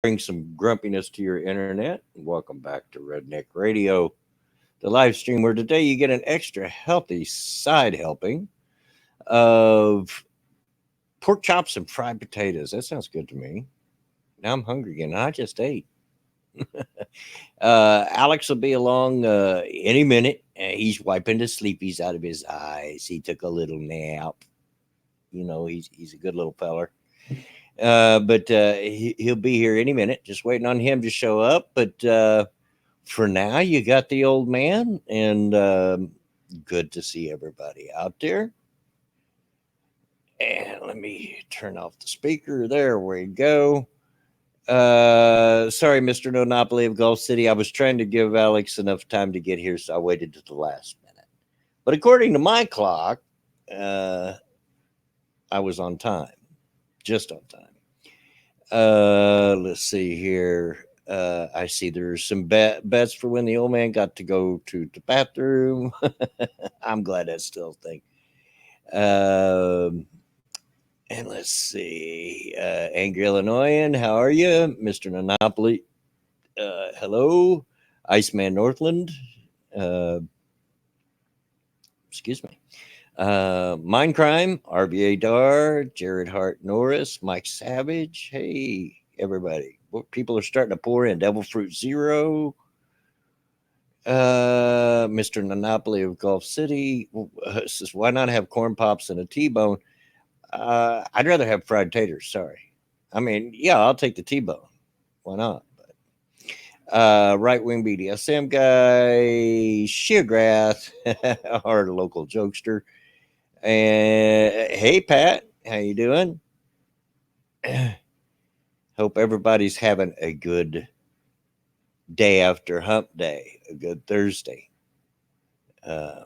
bring some grumpiness to your internet. Welcome back to Redneck Radio, the live stream where today you get an extra healthy side helping of pork chops and fried potatoes. That sounds good to me. Now I'm hungry again. I just ate. Alex will be along any minute. He's wiping the sleepies out of his eyes. He took a little nap. He's a good little feller. But he'll be here any minute. Just waiting on him to show up. But for now, you got the old man, and good to see everybody out there. And let me turn off the speaker. There we go. Sorry, Mr. Monopoly of Gulf City. I was trying to give Alex enough time to get here, so I waited to the last minute. But according to my clock, uh, I was on time, just on time. Let's see here. I see there's some bets for when the old man got to go to the bathroom. I'm glad that's still a thing. And let's see. Angry Illinoisan, how are you? Mr. Monopoly, hello. Iceman Northland, uh, excuse me. Mind Crime, RBA Dar, Jared Hart Norris, Mike Savage. Hey, everybody. People are starting to pour in. Devil Fruit Zero, Mr. Monopoly of Gulf City says, why not have corn pops and a T-bone? I'd rather have fried taters. Sorry. I mean, yeah, I'll take the T-bone. Why not? Right wing BDSM guy, Sheargrass, our local jokester. And hey, Pat, how you doing? Hope everybody's having a good day after Hump Day, a good Thursday. Um,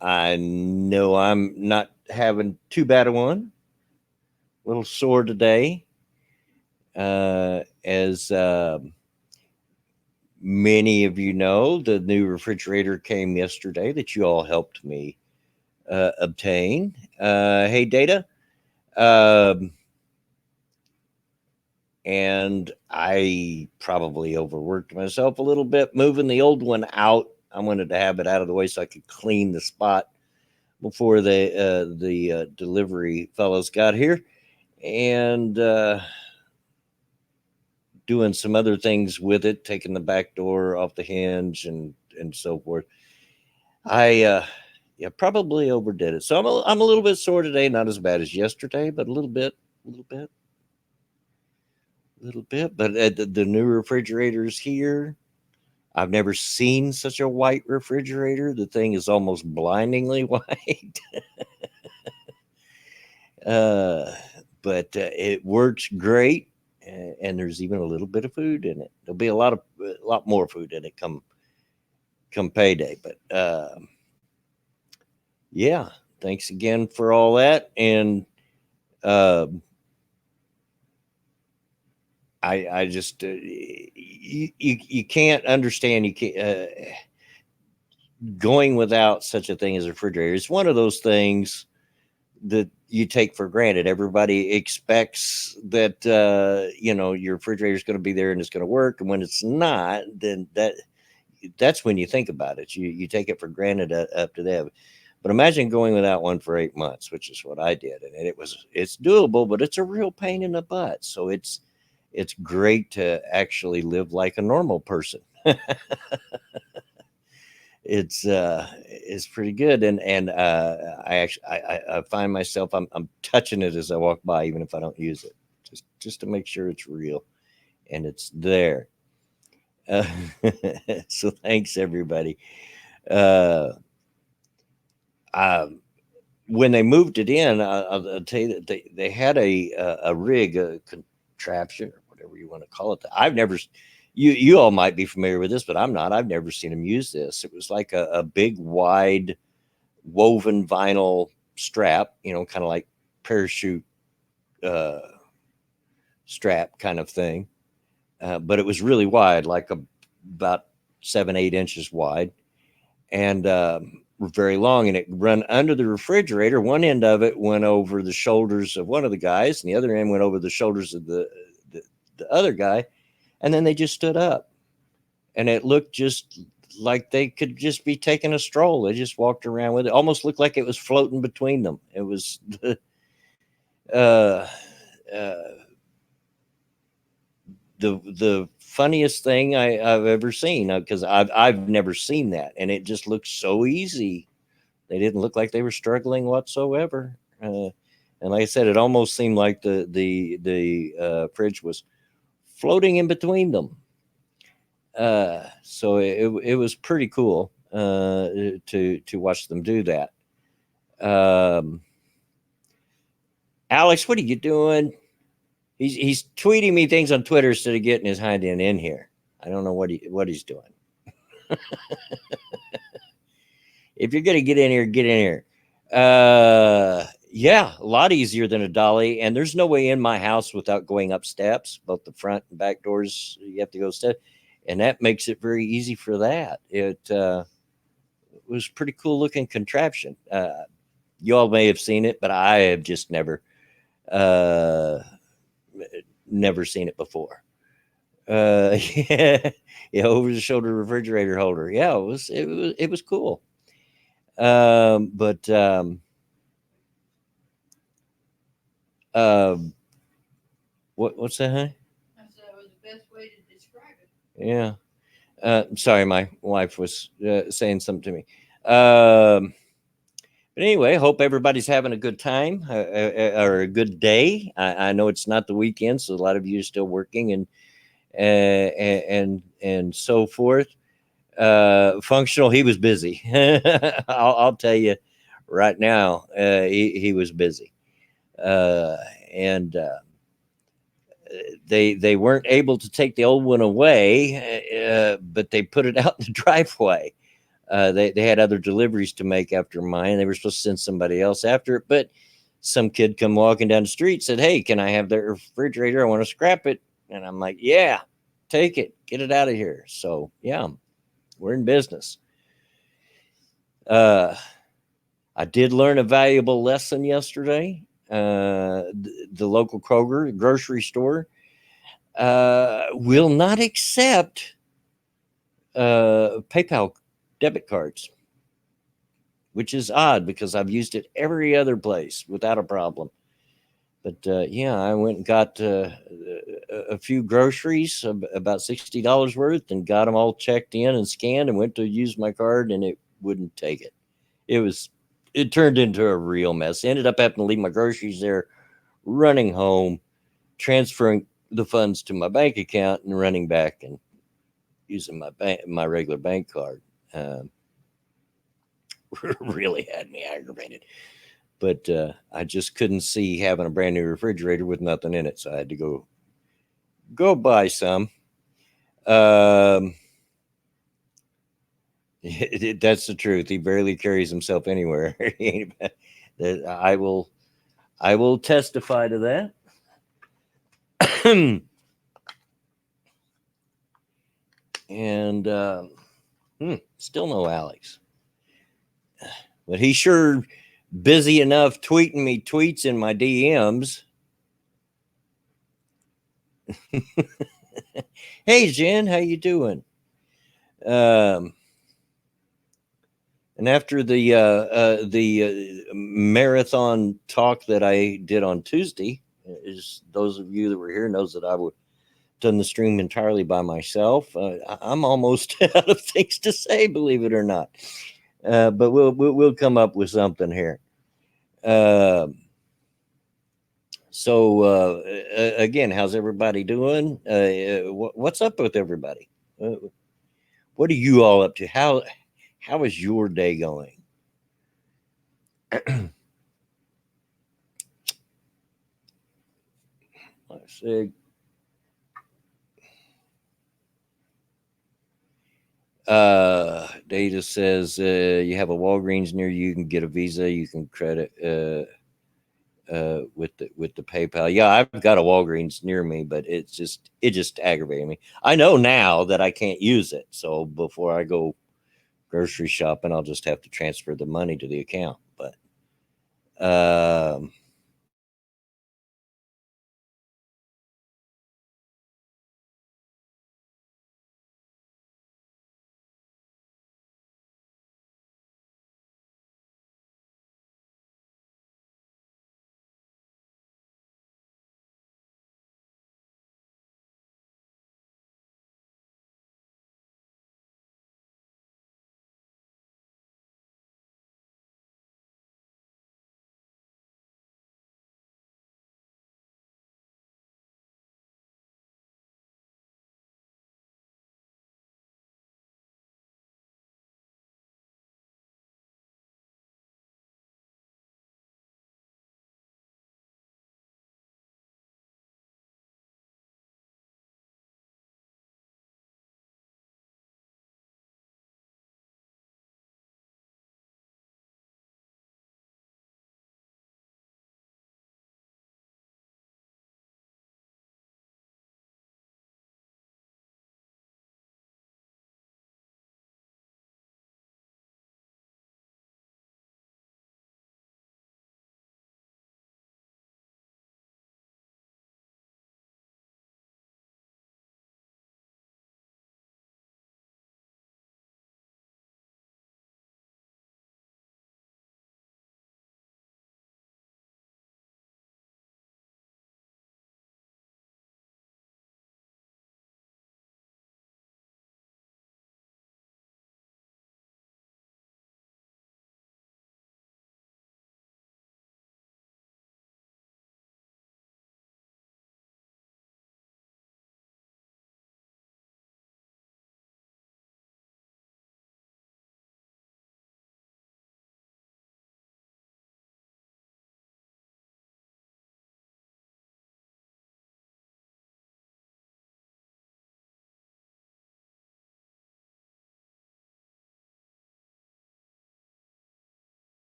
I know I'm not having too bad a one. A little sore today, as many of you know, the new refrigerator came yesterday that you all helped me obtain. Hey, Data. Um, and I probably overworked myself a little bit moving the old one out. I wanted to have it out of the way so I could clean the spot before the delivery fellows got here, and doing some other things with it, taking the back door off the hinge and so forth. I yeah, probably overdid it. So I'm a little bit sore today, not as bad as yesterday, but a little bit, a little bit. But the new refrigerator's here. I've never seen such a white refrigerator. The thing is almost blindingly white. uh, but it works great, and there's even a little bit of food in it. There'll be a lot more food in it come payday. But yeah, thanks again for all that. And uh, I just you can't understand you can't going without such a thing as a refrigerator. It's one of those things that you take for granted. Everybody expects that your refrigerator is going to be there and it's going to work, and when it's not, then that's when you think about it. You take it for granted up to that. But imagine going without one for 8 months, which is what I did, and it's doable, but it's a real pain in the butt. So it's great to actually live like a normal person. It's pretty good, and I actually I find myself I'm touching it as I walk by, even if I don't use it, just to make sure it's real and it's there. Uh, so thanks everybody. Uh, um, when they moved it in, I'll tell you that they had a rig, a contraption, or whatever you want to call it. I've never. You all might be familiar with this, but I'm not. I've never seen them use this. It was like a big, wide, woven vinyl strap, kind of like parachute uh, strap kind of thing. But it was really wide, like about 7-8 inches wide, and very long. And it run under the refrigerator. One end of it went over the shoulders of one of the guys, and the other end went over the shoulders of the other guy, and then they just stood up, and it looked just like they could just be taking a stroll. They just walked around with it. Almost looked like it was floating between them. It was uh, uh, the funniest thing I've ever seen, because I've never seen that, and it just looked so easy. They didn't look like they were struggling whatsoever. And like I said, it almost seemed like the fridge was floating in between them. So it was pretty cool to watch them do that. Um, Alex, what are you doing? He's tweeting me things on Twitter instead of getting his hind end in here. I don't know what he's doing. If you're gonna get in here, get in here. Yeah, a lot easier than a dolly, and there's no way in my house without going up steps. Both the front and back doors, you have to go step, and that makes it very easy for that. It was pretty cool looking contraption. You all may have seen it, but I have just uh, never seen it before. Yeah, yeah, over the shoulder refrigerator holder. Yeah, it was cool. But what's that, huh? I said that was the best way to describe it. Yeah. Sorry, my wife was saying something to me. But anyway, hope everybody's having a good time or a good day. I know it's not the weekend, so a lot of you are still working and so forth. Functional, he was busy. I'll tell you right now, he was busy, uh, and they weren't able to take the old one away, but they put it out in the driveway. They had other deliveries to make after mine. They were supposed to send somebody else after it, but some kid come walking down the street, said, "Hey, can I have the refrigerator? I want to scrap it." And I'm like, "Yeah, take it, get it out of here." So yeah, we're in business. Uh, I did learn a valuable lesson yesterday. The local Kroger grocery store will not accept PayPal debit cards, which is odd because I've used it every other place without a problem. But yeah, I went and got a few groceries, about $60 worth, and got them all checked in and scanned, and went to use my card, and it wouldn't take it. It turned into a real mess. Ended up having to leave my groceries there, running home, transferring the funds to my bank account, and running back and using my regular bank card. Really had me aggravated. But I just couldn't see having a brand new refrigerator with nothing in it, so I had to go buy some. Um, that's the truth. He barely carries himself anywhere. I will testify to that. And still no Alex, but he's sure busy enough tweeting me tweets in my DMs. Hey Jen, how you doing? Um, and after the marathon talk that I did on Tuesday, is those of you that were here knows that I would done the stream entirely by myself. I'm almost out of things to say, believe it or not. But we'll come up with something here. So again, how's everybody doing? What's up with everybody? What are you all up to? How is your day going? Let's see. Data says you have a Walgreens near you. You can get a Visa. You can credit with the PayPal. Yeah, I've got a Walgreens near me, but it just aggravated me. I know now that I can't use it, so before I go grocery shopping, I'll just have to transfer the money to the account. But um,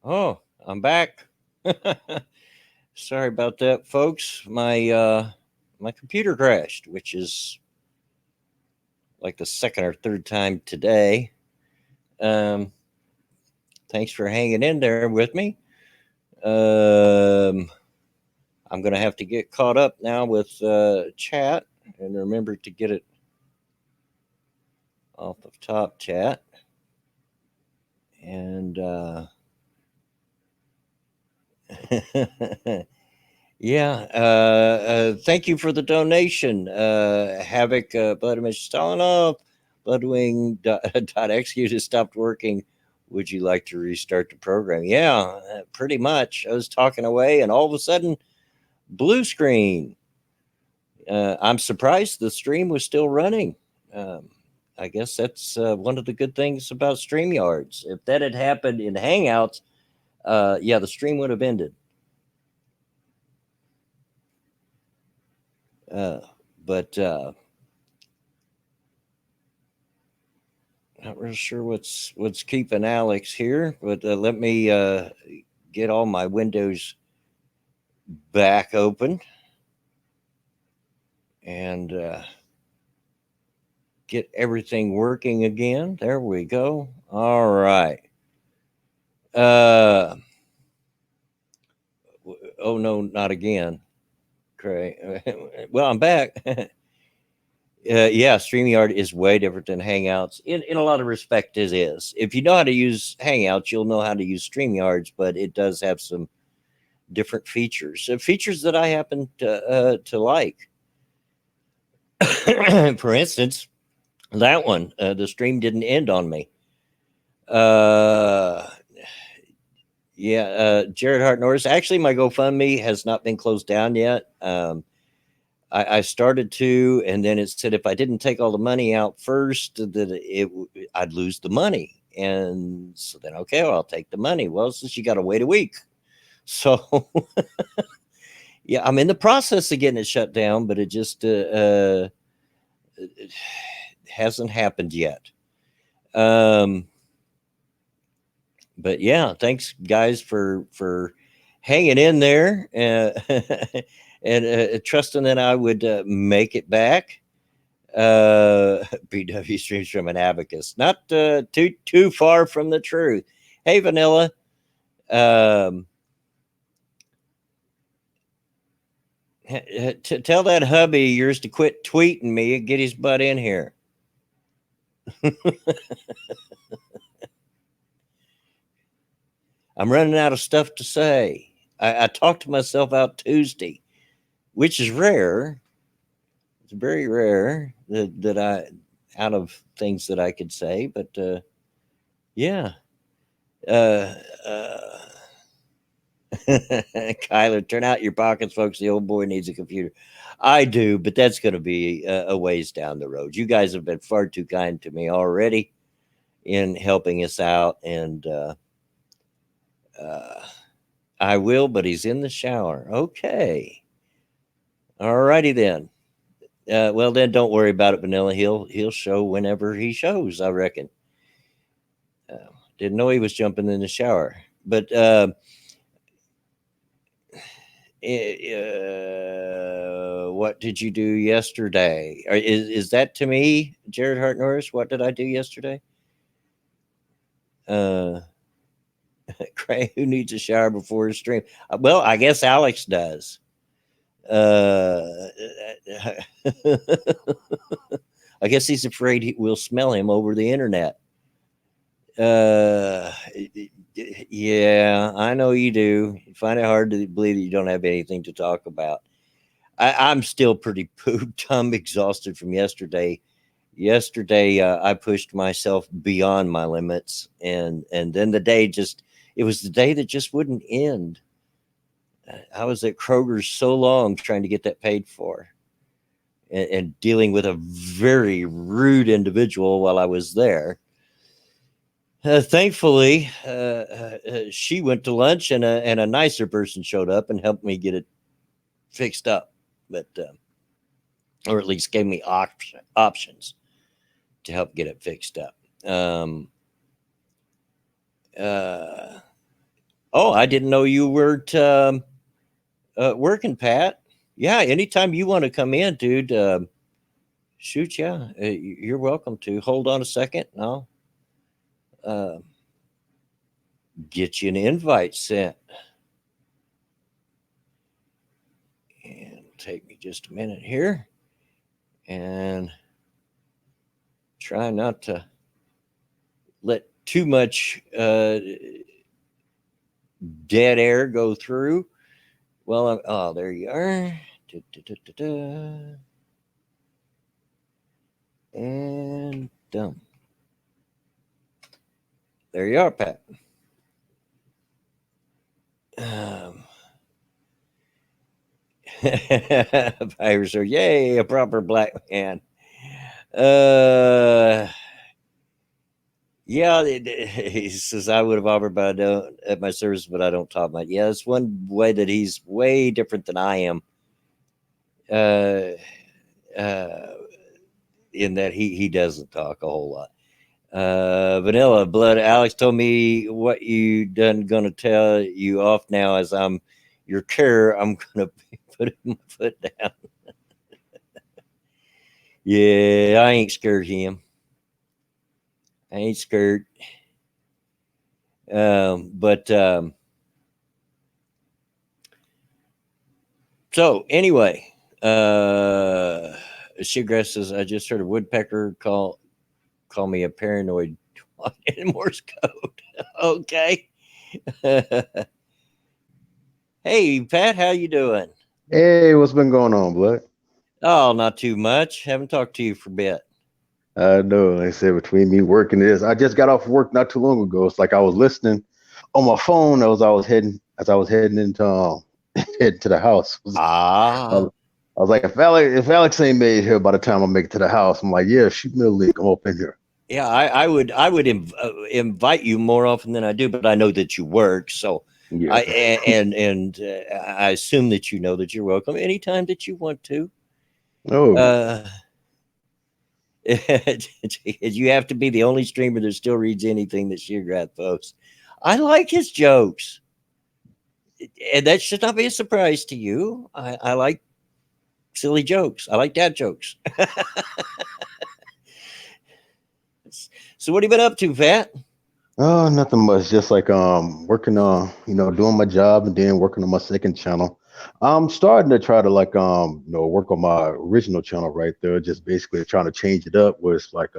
Oh, I'm back. Sorry about that, folks. My computer crashed, which is like the second or third time today. Um, Thanks for hanging in there with me. Um, I'm gonna have to get caught up now with chat and remember to get it off of top chat. And yeah, thank you for the donation, Havoc, Vladimir Stalinov, Bloodwing.xq has stopped working. Would you like to restart the program? Yeah, pretty much. I was talking away, and all of a sudden, blue screen. I'm surprised the stream was still running. Um, I guess that's one of the good things about StreamYards. If that had happened in Hangouts, yeah, the stream would have ended. Uh, but not real sure what's keeping Alex here. But let me get all my windows back open and get everything working again. There we go. All right. Uh, oh no, not again. Great. Well, I'm back. Yeah, StreamYard is way different than Hangouts. In a lot of respect, it is. If you know how to use Hangouts, you'll know how to use StreamYards, but it does have some different features. Features that I happen to like. For instance, that one, the stream didn't end on me. Uh, yeah, Jared Hart Norris. Actually, my GoFundMe has not been closed down yet. I started to, and then it said if I didn't take all the money out first, that I'd lose the money. And so then, okay, well, I'll take the money. Well, since you got to wait a week, so yeah, I'm in the process of getting it shut down, but it just it hasn't happened yet. But yeah, thanks guys for hanging in there and trusting that I would make it back. BW streams from an abacus, not too far from the truth. Hey, Vanilla. Um, Tell that hubby of yours to quit tweeting me and get his butt in here. I'm running out of stuff to say. I talked to myself out Tuesday, which is rare. It's very rare that I, out of things that I could say, but yeah. Uh, uh, Kyler, turn out your pockets, folks. The old boy needs a computer. I do, but that's going to be a ways down the road. You guys have been far too kind to me already in helping us out, and uh, I will, but he's in the shower. Okay. All righty then. Well, then don't worry about it, Vanilla. He'll show whenever he shows, I reckon. Didn't know he was jumping in the shower, but what did you do yesterday? Is that to me, Jared Hart Norris? What did I do yesterday? Uh, Craig, who needs a shower before his stream? Well, I guess Alex does. I guess he's afraid we'll smell him over the internet. Uh, yeah, I know you do. You find it hard to believe that you don't have anything to talk about. I'm still pretty pooped. I'm exhausted from yesterday. Yesterday, I pushed myself beyond my limits, and then the day just it was the day that just wouldn't end. I was at Kroger's so long trying to get that paid for, and dealing with a very rude individual while I was there. Thankfully, she went to lunch, and a nicer person showed up and helped me get it fixed up, but or at least gave me options to help get it fixed up. Um, uh, Oh, I didn't know you weren't working, Pat. Yeah, anytime you want to come in, dude, shoot, yeah, you're welcome to. Hold on a second. I'll uh, get you an invite sent. And it'll take me just a minute here. And try not to let too much dead air go through. Well, oh, there you are. Da, da, da, da, da. And done. There you are, Pat. Um, Pirates are yay, a proper black man. Yeah, he says I would have offered, but I don't at my service, but I don't talk much. Yeah, that's one way that he's way different than I am. Uh, uh, in that he doesn't talk a whole lot. Vanilla Blood. Alex told me what you done gonna tell you off now as I'm your care. I'm gonna put my foot down. Yeah, I ain't scared of him. I ain't scared. But so anyway, Seagrass says I just heard a woodpecker call me a paranoid twat in Morse code. Okay. Hey Pat, how you doing? Hey, what's been going on, Blood? Oh, not too much. Haven't talked to you for a bit. I know, like I said, between me working this, I just got off work not too long ago. It's like I was listening on my phone as I was heading into heading to the house. Ah, I was like, if Alex ain't made here by the time I make it to the house, I'm like, yeah, shoot me a link. I'm up in here. yeah. I would invite you more often than I do, but I know that you work, so Yeah. I assume that you know that you're welcome anytime that you want to. Oh yeah. Uh, you have to be the only streamer that still reads anything that Sheargrass posts. I like his jokes, and that should not be a surprise to you. I like silly jokes. I like dad jokes. So, what have you been up to, Fat? Oh, nothing much. Just like working on, doing my job and then working on my second channel. I'm starting to try to like work on my original channel right there, just basically trying to change it up where it's like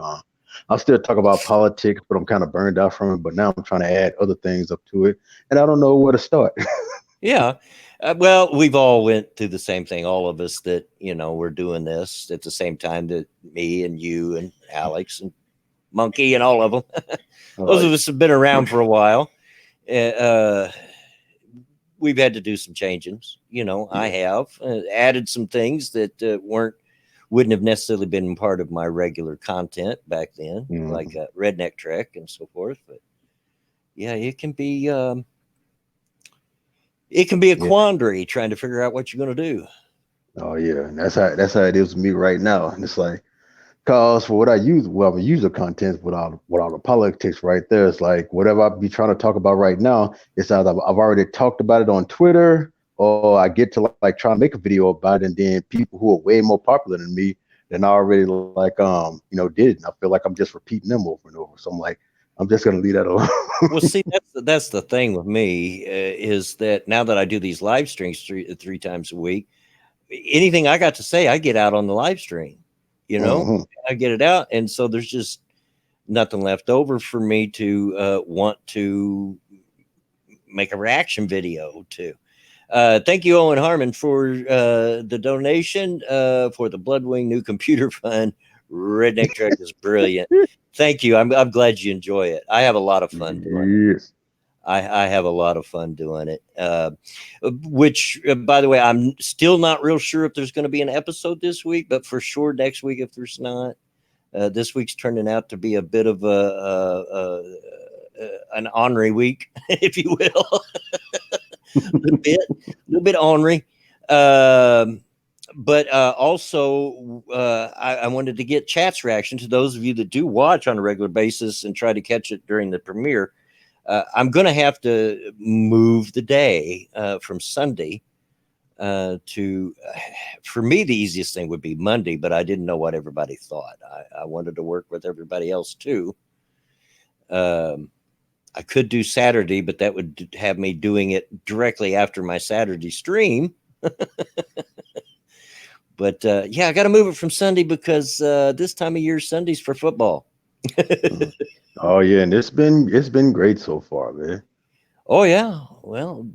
I'll still talk about politics, but I'm kind of burned out from it. But now I'm trying to add other things up to it, and I don't know where to start. Yeah. Well, we've all went through the same thing. All of us that we're doing this at the same time that me and you and Alex and Monkey and all of them. Oh Those yeah. of us have been around for a while. Uh, we've had to do some changes. I Yeah. have added some things that wouldn't have necessarily been part of my regular content back then, like Mhm. Redneck Trek and so forth. But yeah, it can be a Yeah. quandary trying to figure out what you're going to do. Oh yeah. And that's how it is with me right now. And it's like, cause for what I use, well, I use the content without the politics right there. It's like whatever I be trying to talk about right now, it's either I've already talked about it on Twitter, or I get to like trying to make a video about it, and then people who are way more popular than me, then I already like did it. And I feel like I'm just repeating them over and over. So I'm like, I'm just gonna leave that alone. Well, see, that's the thing with me is that now that I do these live streams three times a week, anything I got to say, I get out on the live stream. You know, Hmm. I get it out, and so there's just nothing left over for me to want to make a reaction video to. Thank you, Owen Harmon, for the donation for the Bloodwing new computer fund. Redneck Trek is brilliant. Thank you. I'm glad you enjoy it. I have a lot of fun doing it. Yes. I have a lot of fun doing it. Which, by the way, I'm still not real sure if there's going to be an episode this week, but for sure next week if there's not. This week's turning out to be a bit of an ornery week, if you will, a little bit ornery. Um, but also, I wanted to get chat's reaction to those of you that do watch on a regular basis and try to catch it during the premiere. I'm going to have to move the day from Sunday to. For me, the easiest thing would be Monday, but I didn't know what everybody thought. I wanted to work with everybody else too. I could do Saturday, but that would have me doing it directly after my Saturday stream. But yeah, I got to move it from Sunday because this time of year, Sunday's for football. Mhm. Oh yeah, and it's been great so far, man. Oh yeah, well,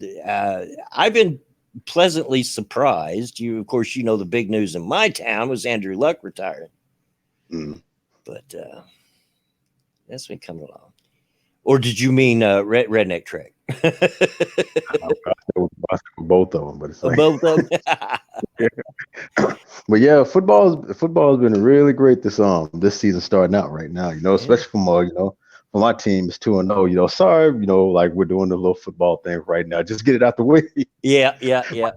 I've been pleasantly surprised. Of course, the big news in my town was Andrew Luck retiring, Mm. but that's been coming along. Or did you mean Redneck Trek? I said both of them, but it's like, Both of them. but yeah, football has been really great this season starting out right now. Yeah, Especially for my team is 2-0. Sorry, like we're doing the little football thing right now. Just get it out the way. yeah, yeah, yeah.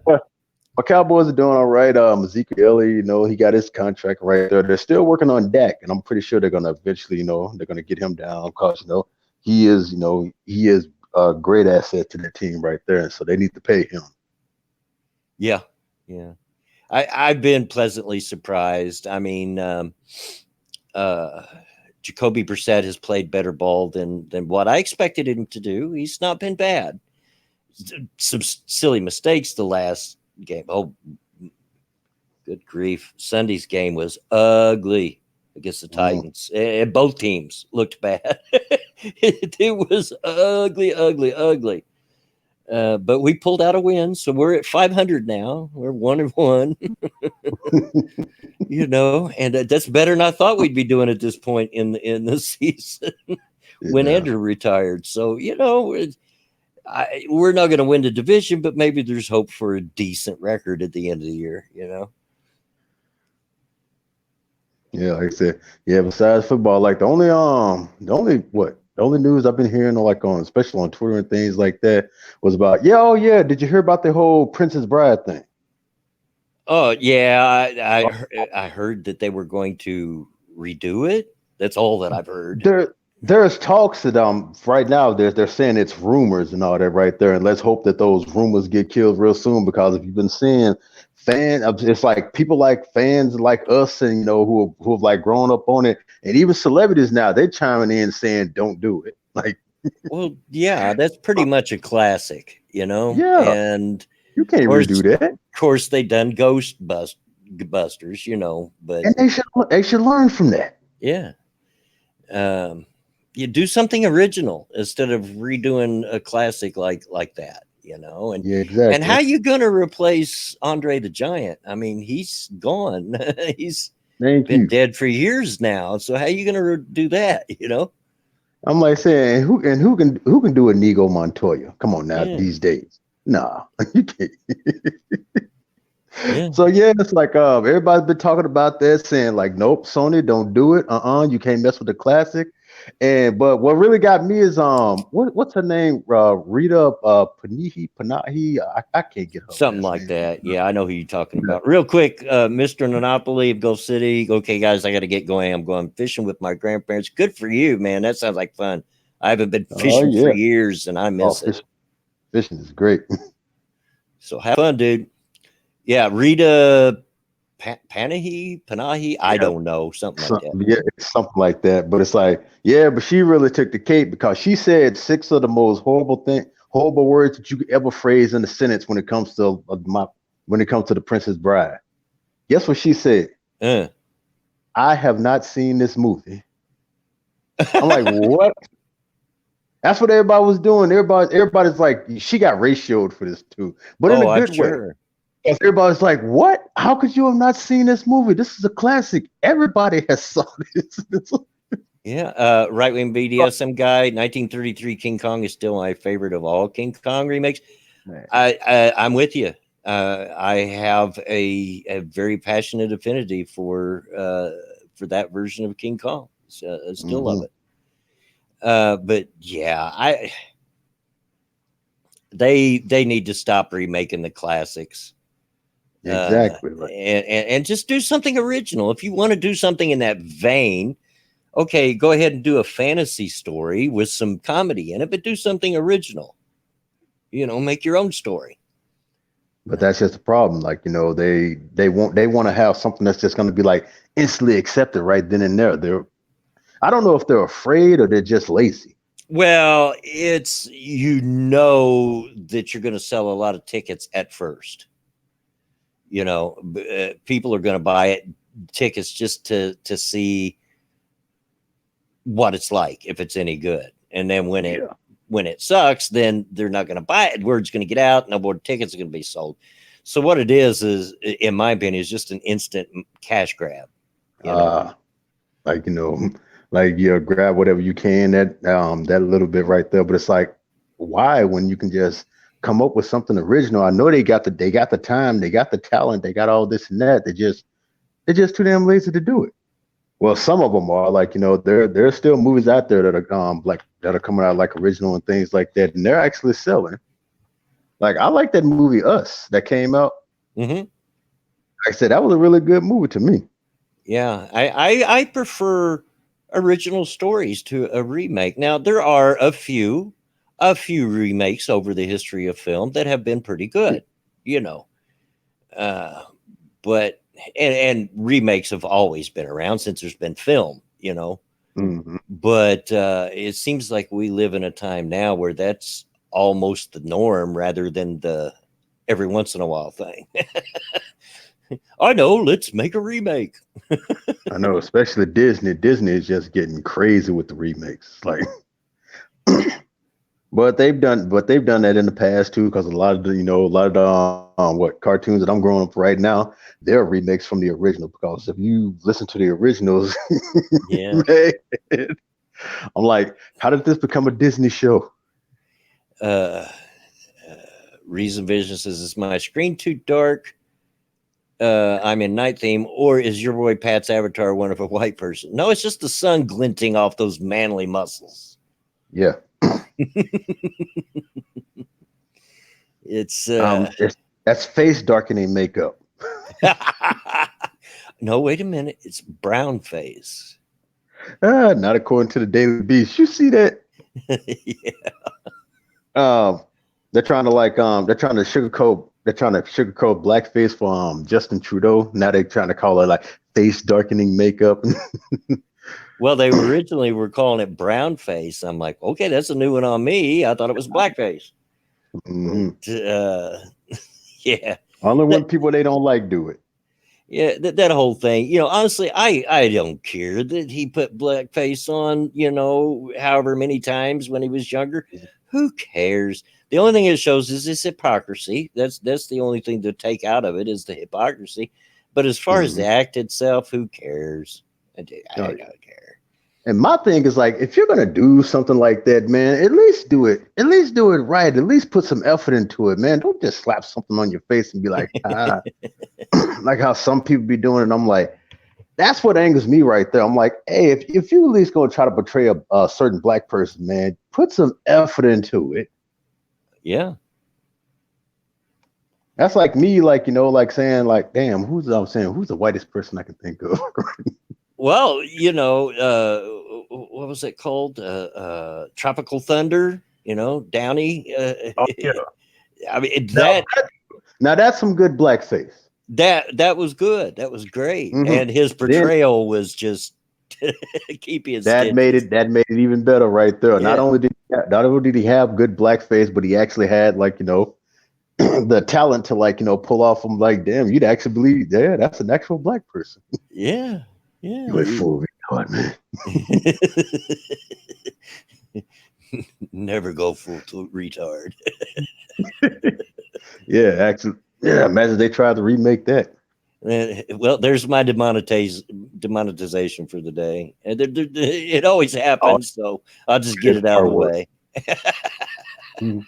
My Cowboys are doing all right. Ezekiel Elliott, he got his contract right there. They're still working on Dak, and I'm pretty sure they're gonna eventually, they're gonna get him down because he is a great asset to the team right there, and so they need to pay him. Yeah, yeah. I've been pleasantly surprised. I mean, Jacoby Brissett has played better ball than what I expected him to do. He's not been bad. Some silly mistakes the last game. Oh, good grief! Sunday's game was ugly against the Titans, and both teams looked bad. It was ugly, ugly, ugly. But we pulled out a win, so we're at 500 now. We're 1-1. And that's better than I thought we'd be doing at this point in the season when Yeah. Andrew retired. So we're not going to win the division, but maybe there's hope for a decent record at the end of the year. Yeah, like I said, yeah. Besides football, like the only news I've been hearing, like especially on Twitter and things like that, was about oh yeah, did you hear about the whole Princess Bride thing? Oh yeah, Uh, I heard that they were going to redo it. That's all that I've heard. there's talks that right now they're saying it's rumors and all that right there, and let's hope that those rumors get killed real soon because if you've been seeing it's like people like fans like us and who have like grown up on it, and even celebrities now they're chiming in saying don't do it. Like, Well, yeah, that's pretty much a classic, yeah, and you can't redo that. of course they done Busters, but And they should learn from that. yeah, um, you do something original instead of redoing a classic like that, Yeah, and how exactly. you gonna replace Andre the Giant? I mean, he's gone. He's Thank been you. dead for years now. So how you gonna do that? I'm like saying who can do a Inigo Montoya? Come on now, Yeah, these days. Nah, you can't. yeah. So yeah, it's like everybody's been talking about that, saying like, nope, Sony, don't do it. You can't mess with the classic. But what really got me is what's her name? Rita Panahi. I can't get her Something last like name. that. Yeah, I know who you're talking about. Real quick, Mr. Monopoly of Gulf City. Okay, guys, I got to get going. I'm going fishing with my grandparents. Good for you, man. That sounds like fun. I haven't been Oh fishing for yeah. years and I Oh, miss it. fishing is great. So have fun, dude. Yeah, Rita Panahi. I Yeah, don't know. Something like that. yeah, it's something like that. But it's like, yeah, but she really took the cake because she said six of the most horrible words that you could ever phrase in a sentence when it comes to the Princess Bride. Guess what she said? Uh. I have not seen this movie. I'm like, what? That's what everybody was doing. Everybody's like, she got ratioed for this too, but in a Oh, I'm good way. sure. Because everybody's like, what? How could you have not seen this movie? This is a classic. Everybody has saw this. Yeah, right wing BDSM guy. 1933 King Kong is still my favorite of all King Kong remakes. Man. I'm with you. I have a very passionate affinity for that version of King Kong. So I still love Mm-hmm. it. But yeah, they need to stop remaking the classics. Exactly. Right. And just do something original. If you want to do something in that vein, Okay, go ahead and do a fantasy story with some comedy in it, but do something original. Make your own story. But that's just the problem. Like, they want to have something that's just going to be like instantly accepted right then and there. I don't know if they're afraid or they're just lazy. Well, it's that you're going to sell a lot of tickets at first. People are going to buy tickets just to see what it's like, if it's any good. And then Yeah. when it sucks, then they're not going to buy it. Word's going to get out. No more tickets are going to be sold. So what it is, in my opinion, is just an instant cash grab. You know. Uh, like, like, yeah, grab whatever you can, that little bit right there. But it's like, why, when you can just come up with something original? I know they got the time, they got the talent, they got all this and that. They're just too damn lazy to do it. Well, some of them are, like, there's still movies out there that are like that are coming out like original and things like that, and they're actually selling. Like, I like that movie Us that came out. Mm-hmm. Like I said, that was a really good movie to me. Yeah, I prefer original stories to a remake. Now there are a few remakes over the history of film that have been pretty good. You know, uh, but and remakes have always been around since there's been film. Hmm. But it seems like we live in a time now where that's almost the norm rather than the every once in a while thing. I know, let's make a remake. I know, especially Disney. Disney is just getting crazy with the remakes. Like, but they've done that in the past too, because a lot of the what cartoons that I'm growing up right now, they're remakes from the original. Because if you listen to the originals, Yeah. man, I'm like, how did this become a Disney show? Uh, uh, Reason Vision says, is my screen too dark? I'm in night theme, or is your boy Pat's avatar one of a white person? No, it's just the sun glinting off those manly muscles. Yeah. It's That's face darkening makeup. no, wait a minute. It's brown face. Not according to the Daily Beast. You see that? Yeah. Um, they're trying to sugarcoat blackface for Justin Trudeau. Now they're trying to call it like face darkening makeup. Well, they originally were calling it brown face. I'm like, okay, that's a new one on me. I thought it was blackface. Hmm. But yeah, Only that, when people they don't like do it. yeah, that whole thing. Honestly, I don't care that he put blackface on. However many times when he was younger. Who cares? The only thing it shows is this hypocrisy. That's the only thing to take out of it is the hypocrisy. But as far as the Hmm. act itself, who cares? I Oh, don't care. and my thing is like, if you're gonna do something like that, man, at least do it. At least do it right. At least put some effort into it, man. Don't just slap something on your face and be like, ah, like how some people be doing it. I'm like, that's what angers me right there. I'm like, hey, if you at least gonna try to portray a certain black person, man, put some effort into it. Yeah. That's like me, like, like saying, like, damn, who's the whitest person I can think of? Well, what was it called? Tropical Thunder. Downey. Oh yeah. I mean Now, that now that's some good blackface. that was good. That was great, Hmm. and his Then portrayal was just keep his that made stitches. it that made it even better right there. Yeah, Not only did he have good blackface, but he actually had, like, the talent to, like, pull off. I'm like, damn, you'd actually believe, yeah, that's an actual black person. yeah, You yeah. went full retard, man. Never go full to retard. Yeah, actually, yeah. Imagine they tried to remake that. Well, there's my demonetization for the day. And it always Oh, happens, so I'll just get it's it out of far the worse. way. Mhm.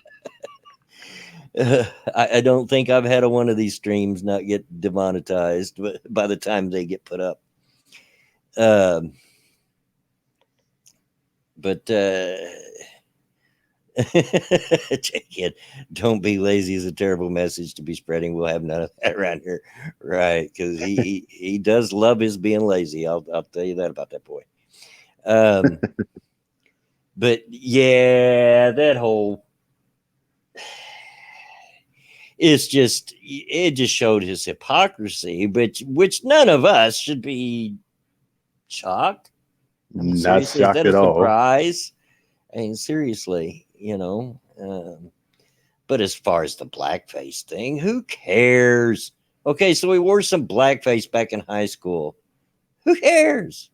I don't think I've had one of these streams not get demonetized by the time they get put up. Um, but Jake, don't be lazy is a terrible message to be spreading. We'll have none of that around here, right? Because he does love his being lazy. I'll tell you that about that boy. Um, but yeah, that whole it just showed his hypocrisy, which none of us should be shocked. I mean, Not seriously, is shocked that a at all. surprise? I mean, seriously, but as far as the blackface thing, who cares? Okay, so we wore some blackface back in high school. Who cares?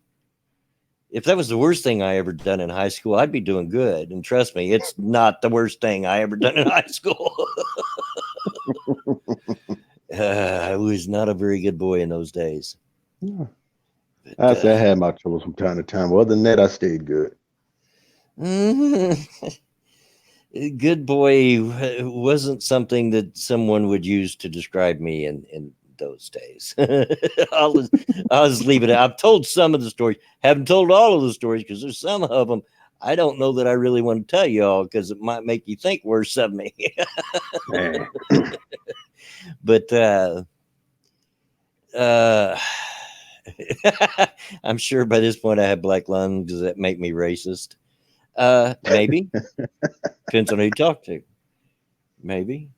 If that was the worst thing I ever done in high school, I'd be doing good. And trust me, it's not the worst thing I ever done in high school. I was not a very good boy in those days. Yeah. But, I say I had my troubles from time to time. Other than that, I stayed good. good boy wasn't something that someone would use to describe me in those days. I'll just leave it. I've told some of the stories, haven't told all of the stories because there's some of them I don't know that I really want to tell you all because it might make you think worse of me. But I'm sure by this point I have black lung. Does that make me racist? Maybe. Depends on who you talk to. Maybe.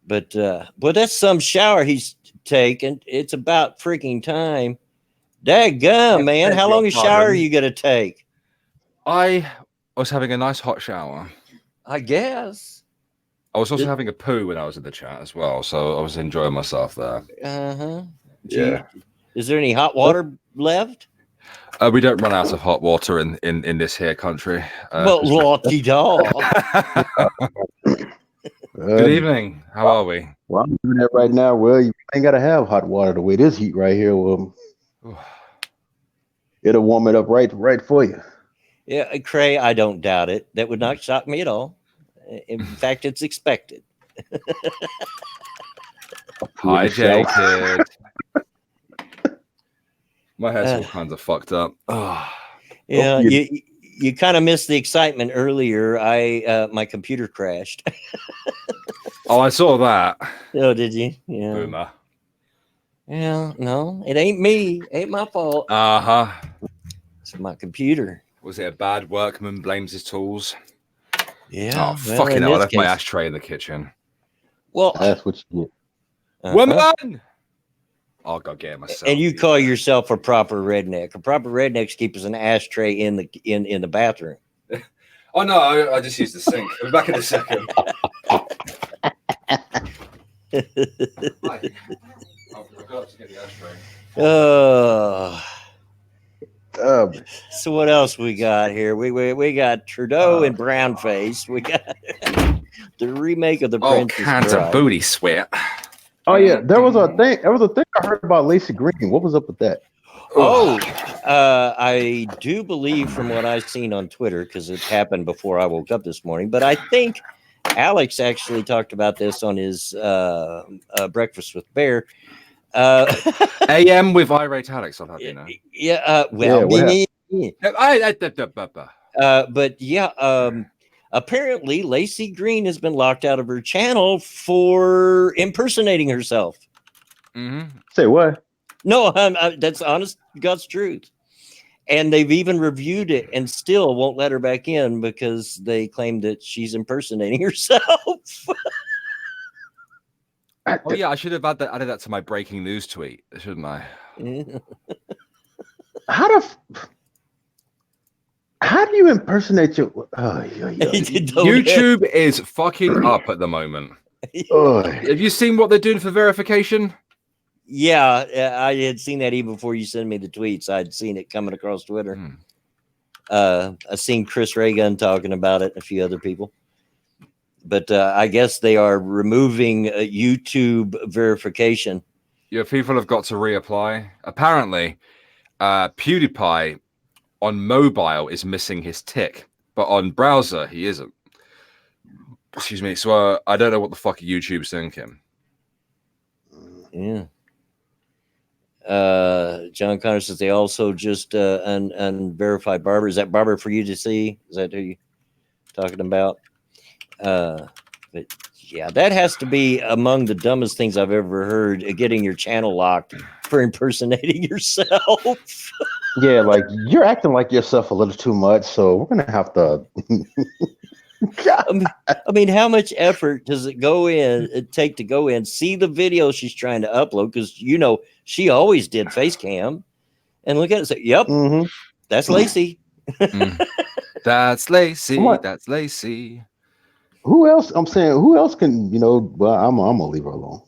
But that's some shower he's taking. It's about freaking time. Daggum, man. How long a shower are you gonna take? I was having a nice hot shower. I guess. I was also having a poo when I was in the chat as well, so I was enjoying myself there. Uh-huh. Yeah. Is there any hot water left? We don't run out of hot water in this here country. Well, lucky dog. Good evening. How are we? Well, I'm doing that right now. Well, you ain't gotta have hot water the way this heat right here. Well, it'll warm it up right for you. Yeah, Cray, I don't doubt it. That would not shock me at all. In fact, it's expected. Hi, Jay, kid. My hair's all kinds of fucked up. Yeah, you kind of missed the excitement earlier. My computer crashed. Oh, I saw that. Oh, did you? Yeah. Boomer. Yeah, no, it ain't me. Ain't my fault. Uh-huh. It's my computer. Was it a bad workman blames his tools? Yeah. Oh, fucking hell. I left my ashtray in the kitchen. Well, that's what you get. Woman! I'll go get it myself. And you call yourself a proper redneck. A proper redneck keeps an ashtray in the bathroom. Oh, no, I just used the sink. I'll be back in a second. I forgot to get the ashtray. So what else we got here? We got Trudeau and brownface. We got the remake of the Princess Bride. Of booty sweat. Oh yeah, there was a thing. There was a thing I heard about Lacey Green. What was up with that? I do believe from what I've seen on Twitter, because it happened before I woke up this morning, but I think Alex actually talked about this on his Breakfast with Bear. AM with irate Alex, I'll have you know. Yeah, but yeah, apparently Lacey Green has been locked out of her channel for impersonating herself. Mm-hmm. Say what? No, that's honest God's truth. And they've even reviewed it and still won't let her back in because they claim that she's impersonating herself. Oh yeah, I should have added that to my breaking news tweet, shouldn't I? How do you impersonate your? YouTube is fucking up at the moment. Have you seen what they're doing for verification? Yeah, I had seen that even before you sent me the tweets. I'd seen it coming across Twitter. I've seen Chris Reagan talking about it and a few other people. But I guess they are removing YouTube verification. Yeah, people have got to reapply. Apparently, PewDiePie on mobile is missing his tick, but on browser, he isn't. Excuse me. So I don't know what the fuck YouTube's thinking. Yeah. John Connor says they also just unverified Barber. Is that Barber for you to see? Is that who you talking about? But yeah, that has to be among the dumbest things I've ever heard. Getting your channel locked for impersonating yourself. Yeah, like you're acting like yourself a little too much, so we're gonna have to. God. I mean, how much effort does it take to go in, see the video she's trying to upload? Because she always did face cam, and look at it and say, "Yep, Mm-hmm. that's Lacey." Mm. That's I'm Lacey. like, That's Lacey. who else? I'm saying, who else can, well, I'm gonna leave her alone.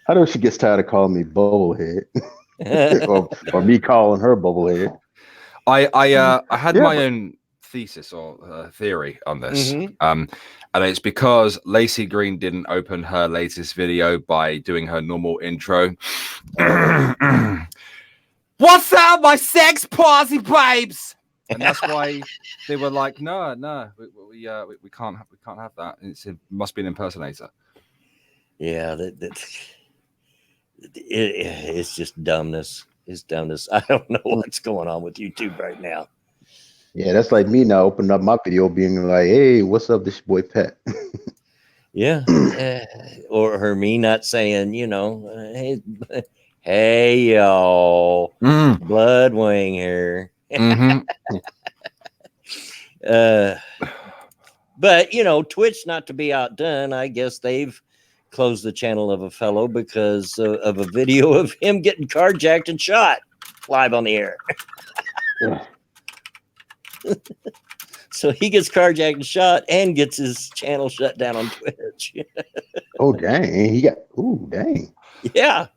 I know she gets tired of calling me bubblehead, or me calling her bubblehead. I had Yeah, my but own thesis or theory on this. Mhm. And it's because Lacey Green didn't open her latest video by doing her normal intro. Oh. What's up, my sex party babes? And that's why they were like, no, we can't have that. It must be an impersonator. Yeah, it's just dumbness. It's dumbness. I don't know what's going on with YouTube right now. yeah, that's like me now opening up my video, being like, "Hey, what's up, this your boy Pat?" Yeah, or me not saying, hey y'all, blood wing here. Mm-hmm. But Twitch, not to be outdone, I guess they've closed the channel of a fellow because of a video of him getting carjacked and shot live on the air. So he gets carjacked and shot and gets his channel shut down on Twitch. Oh dang, dang. Yeah.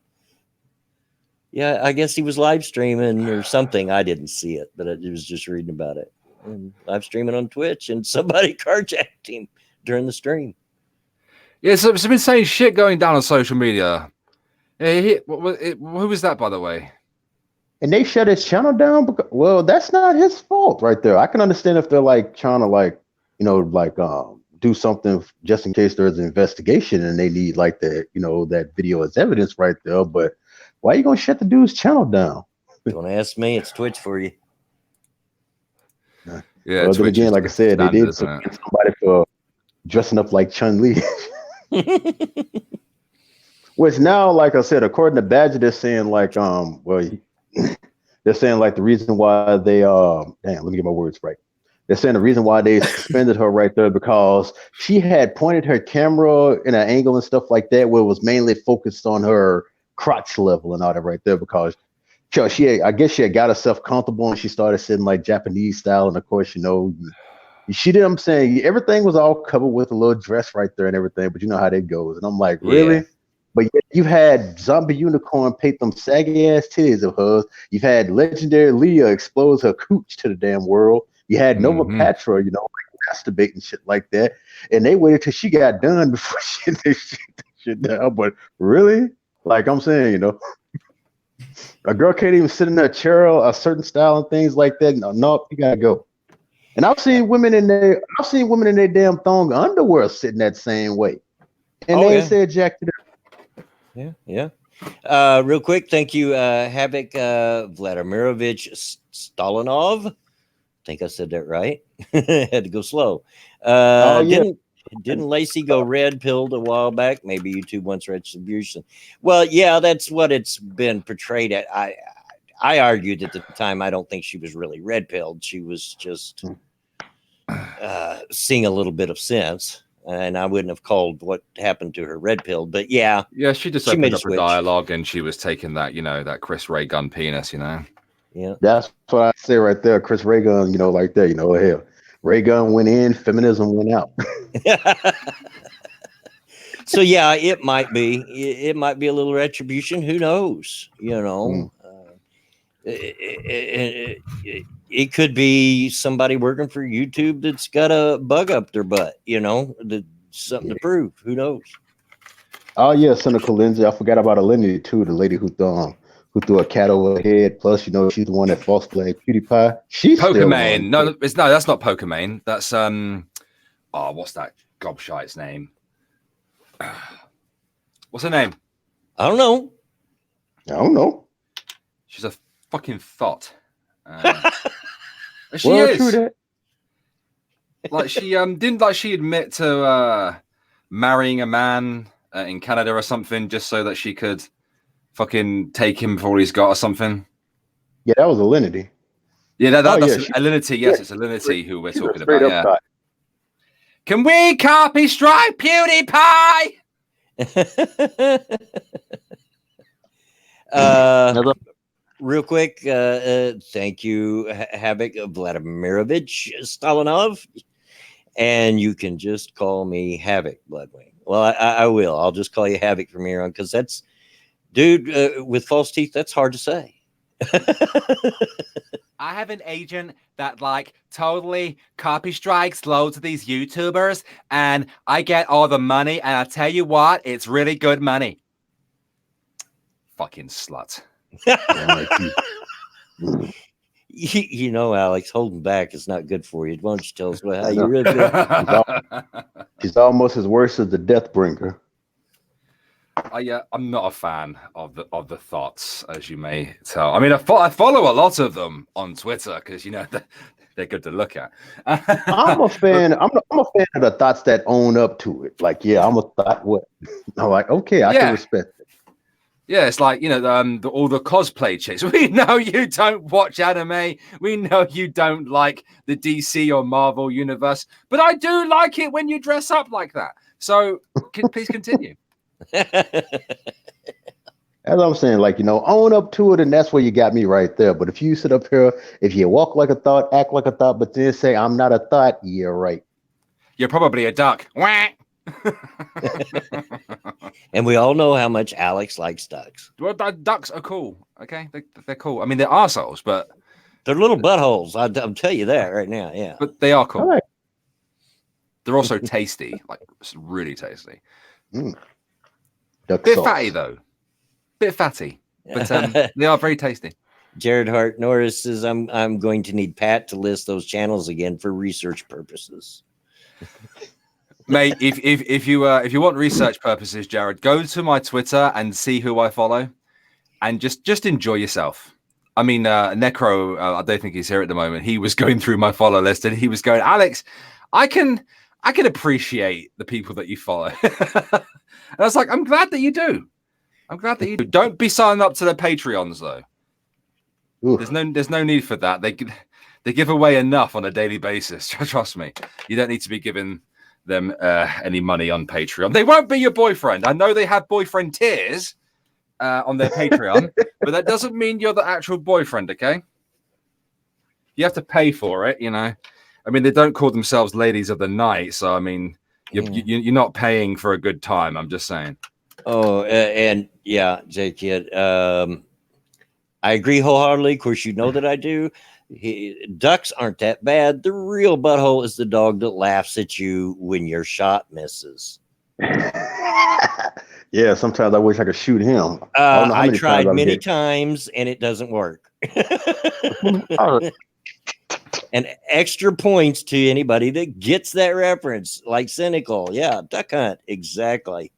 Yeah, I guess he was live streaming or something. I didn't see it, but I was just reading about it. And live streaming on Twitch, and somebody carjacked him during the stream. Yeah, so some insane shit going down on social media. Yeah, who was that, by the way? And they shut his channel down because, well, that's not his fault right there. I can understand if they're like trying to do something just in case there's an investigation and they need like that video as evidence right there. But why are you gonna shut the dude's channel down? Don't ask me. It's Twitch for you. Yeah, Well, then Twitch again, is like I the said, they standard, did isn't it? somebody for dressing up like Chun Li. Which now, like I said, according to Badger, they're saying like they're saying like the reason why they let me get my words right. They're saying the reason why they suspended her right there because she had pointed her camera in an angle and stuff like that where it was mainly focused on her crotch level and all that right there because I guess she had got herself comfortable and she started sitting like Japanese style and of course she did. I'm saying everything was all covered with a little dress right there and everything, but you know how that goes. And I'm like, Yeah. really? But yet you had Zombie Unicorn paint them saggy ass titties of hers. You've had Legendary Leah expose her cooch to the damn world. You had Nova Patra, like masturbate and shit like that. And they waited till she got done before they shut that shit down. But really, like I'm saying, a girl can't even sit in a chair, a certain style and things like that. No, you gotta go. And I've seen women in their damn thong underwear sitting that same way, and they ain't said jack to them. Yeah. Real quick, thank you, Havoc Vladimirovich Stolanov. I think I said that right. Had to go slow. Oh yeah, Didn't Lacey go red pilled a while back? Maybe YouTube wants retribution. Well, yeah, that's what it's been portrayed at. I argued at the time. I don't think she was really red pilled. She was just seeing a little bit of sense, and I wouldn't have called what happened to her red pilled. But yeah, she just opened up a dialogue, and she was taking that, that Chris Ray gun penis, Yeah, that's what I say right there. Chris Ray gun, like that. Hell, Ray gun went in, feminism went out. So yeah, it might be a little retribution. Who knows? It could be somebody working for YouTube that's got a bug up their butt, something to prove. Who knows? Oh yeah, Cynical Lindsay. I forgot about Lindsay too, the lady who threw a cat over her head. Plus, she's the one that false flagged PewDiePie. She's Pokemon. Still that's not Pokemon. That's what's that gobshite's name? What's her name? I don't know. She's a fucking thought. She well, is. True that. Like she didn't she admit to marrying a man in Canada or something just so that she could fucking take him for all he's got or something. Yeah, that was Alinity. Yeah, Oh, that's yeah, Alinity. Yes, it's Alinity who we're she's a talking straight about. up Yeah. thought. Can we copy strike PewDiePie? Real quick, thank you, Havoc Vladimirovich Stalinov. And you can just call me Havoc Bloodwing. Well, I will. I'll just call you Havoc from here on because that's, dude, with false teeth, that's hard to say. I have an agent that like totally copy strikes loads of these YouTubers, and I get all the money. And I tell you what, it's really good money. Fucking slut. You know, Alex, holding back is not good for you. Why don't you tell us how you really feel? She's almost as worse as the Deathbringer. I'm not a fan of the thoughts, as you may tell. I mean, I follow a lot of them on Twitter because they're good to look at. I'm a fan. I'm a fan of the thoughts that own up to it. Like, yeah, I'm a thought. What? I'm like, okay, I can respect it. Yeah, it's like, all the cosplay chicks. We know you don't watch anime. We know you don't like the DC or Marvel universe, but I do like it when you dress up like that. So please continue. As I'm saying, like, own up to it, and that's where you got me right there. But if you sit up here, if you walk like a thought, act like a thought, but then say, I'm not a thought, yeah, right. You're probably a duck. And we all know how much Alex likes ducks. Well, ducks are cool. Okay, they're cool. I mean, they're arseholes, but they're little buttholes. I'll tell you that right now. Yeah, but they are cool. Right. They're also tasty, like it's really tasty. Duck Bit sauce. fatty though, bit fatty, but they are very tasty. Jared Hart Norris says, I'm going to need Pat to list those channels again for research purposes. Mate, if you want research purposes, Jared, go to my Twitter and see who I follow, and just enjoy yourself. I mean, Necro, I don't think he's here at the moment. He was going through my follow list and he was going, Alex, I can appreciate the people that you follow. And I was like, I'm glad that you do. I'm glad that you do. Don't be signing up to the Patreons though. Oof. There's no need for that. They give away enough on a daily basis. Trust me. You don't need to be giving them any money on Patreon. They won't be your boyfriend. I know they have boyfriend tiers on their Patreon, but that doesn't mean you're the actual boyfriend, okay? You have to pay for it, I mean, they don't call themselves ladies of the night, so I mean, you're not paying for a good time. I'm just saying. Oh, and yeah, J Kid, I agree wholeheartedly. Of course, you know that I do. Ducks aren't that bad. The real butthole is the dog that laughs at you when your shot misses. Yeah, sometimes I wish I could shoot him. I tried many times and it doesn't work. And extra points to anybody that gets that reference, like Cynical. Yeah, Duck Hunt, exactly.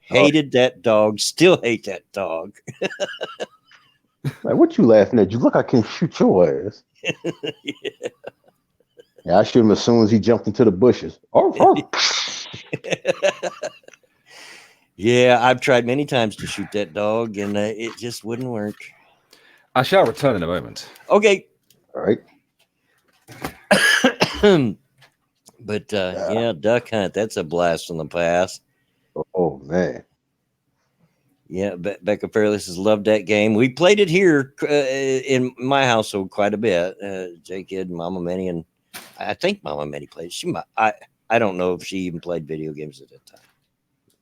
Hated that dog, still hate that dog. Like, what you laughing at? You look, I can shoot your ass. Yeah, I shoot him as soon as he jumped into the bushes. Yeah, I've tried many times to shoot that dog, and it just wouldn't work. I shall return in a moment. Okay. All right. But yeah, Duck Hunt, that's a blast from the past. Oh, man. Yeah, Becca Fairley says, loved that game. We played it here in my household quite a bit. J-Kid and Mama Minnie, and I think Mama Minnie played. I don't know if she even played video games at that time.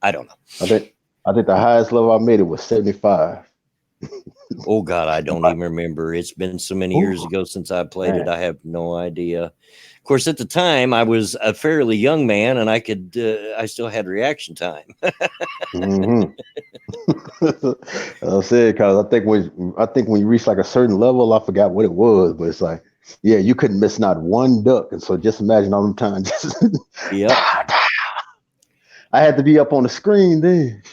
I don't know. I think the highest level I made it was 75. Oh God, I don't even remember. It's been so many years ago since I played it. I have no idea. Of course, at the time, I was a fairly young man, and I still had reaction time. Mm-hmm. I'll say, because I think when you reach like a certain level, I forgot what it was, but it's like, yeah, you couldn't miss not one duck, and so just imagine all them times. Yeah, I had to be up on the screen then.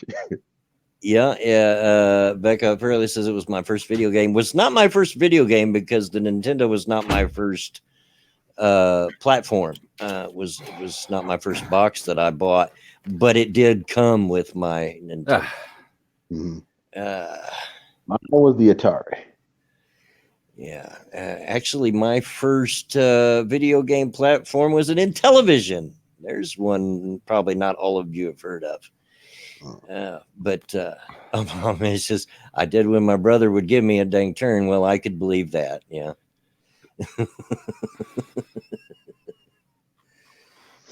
Yeah. Becca Fairley says it was my first video game. Was not my first video game because the Nintendo was not my first platform. Was not my first box that I bought, but it did come with my Nintendo. Mine was the Atari. Yeah. Actually, my first video game platform was an Intellivision. There's one probably not all of you have heard of. But it's just, I did when my brother would give me a dang turn. Well, I could believe that. Yeah.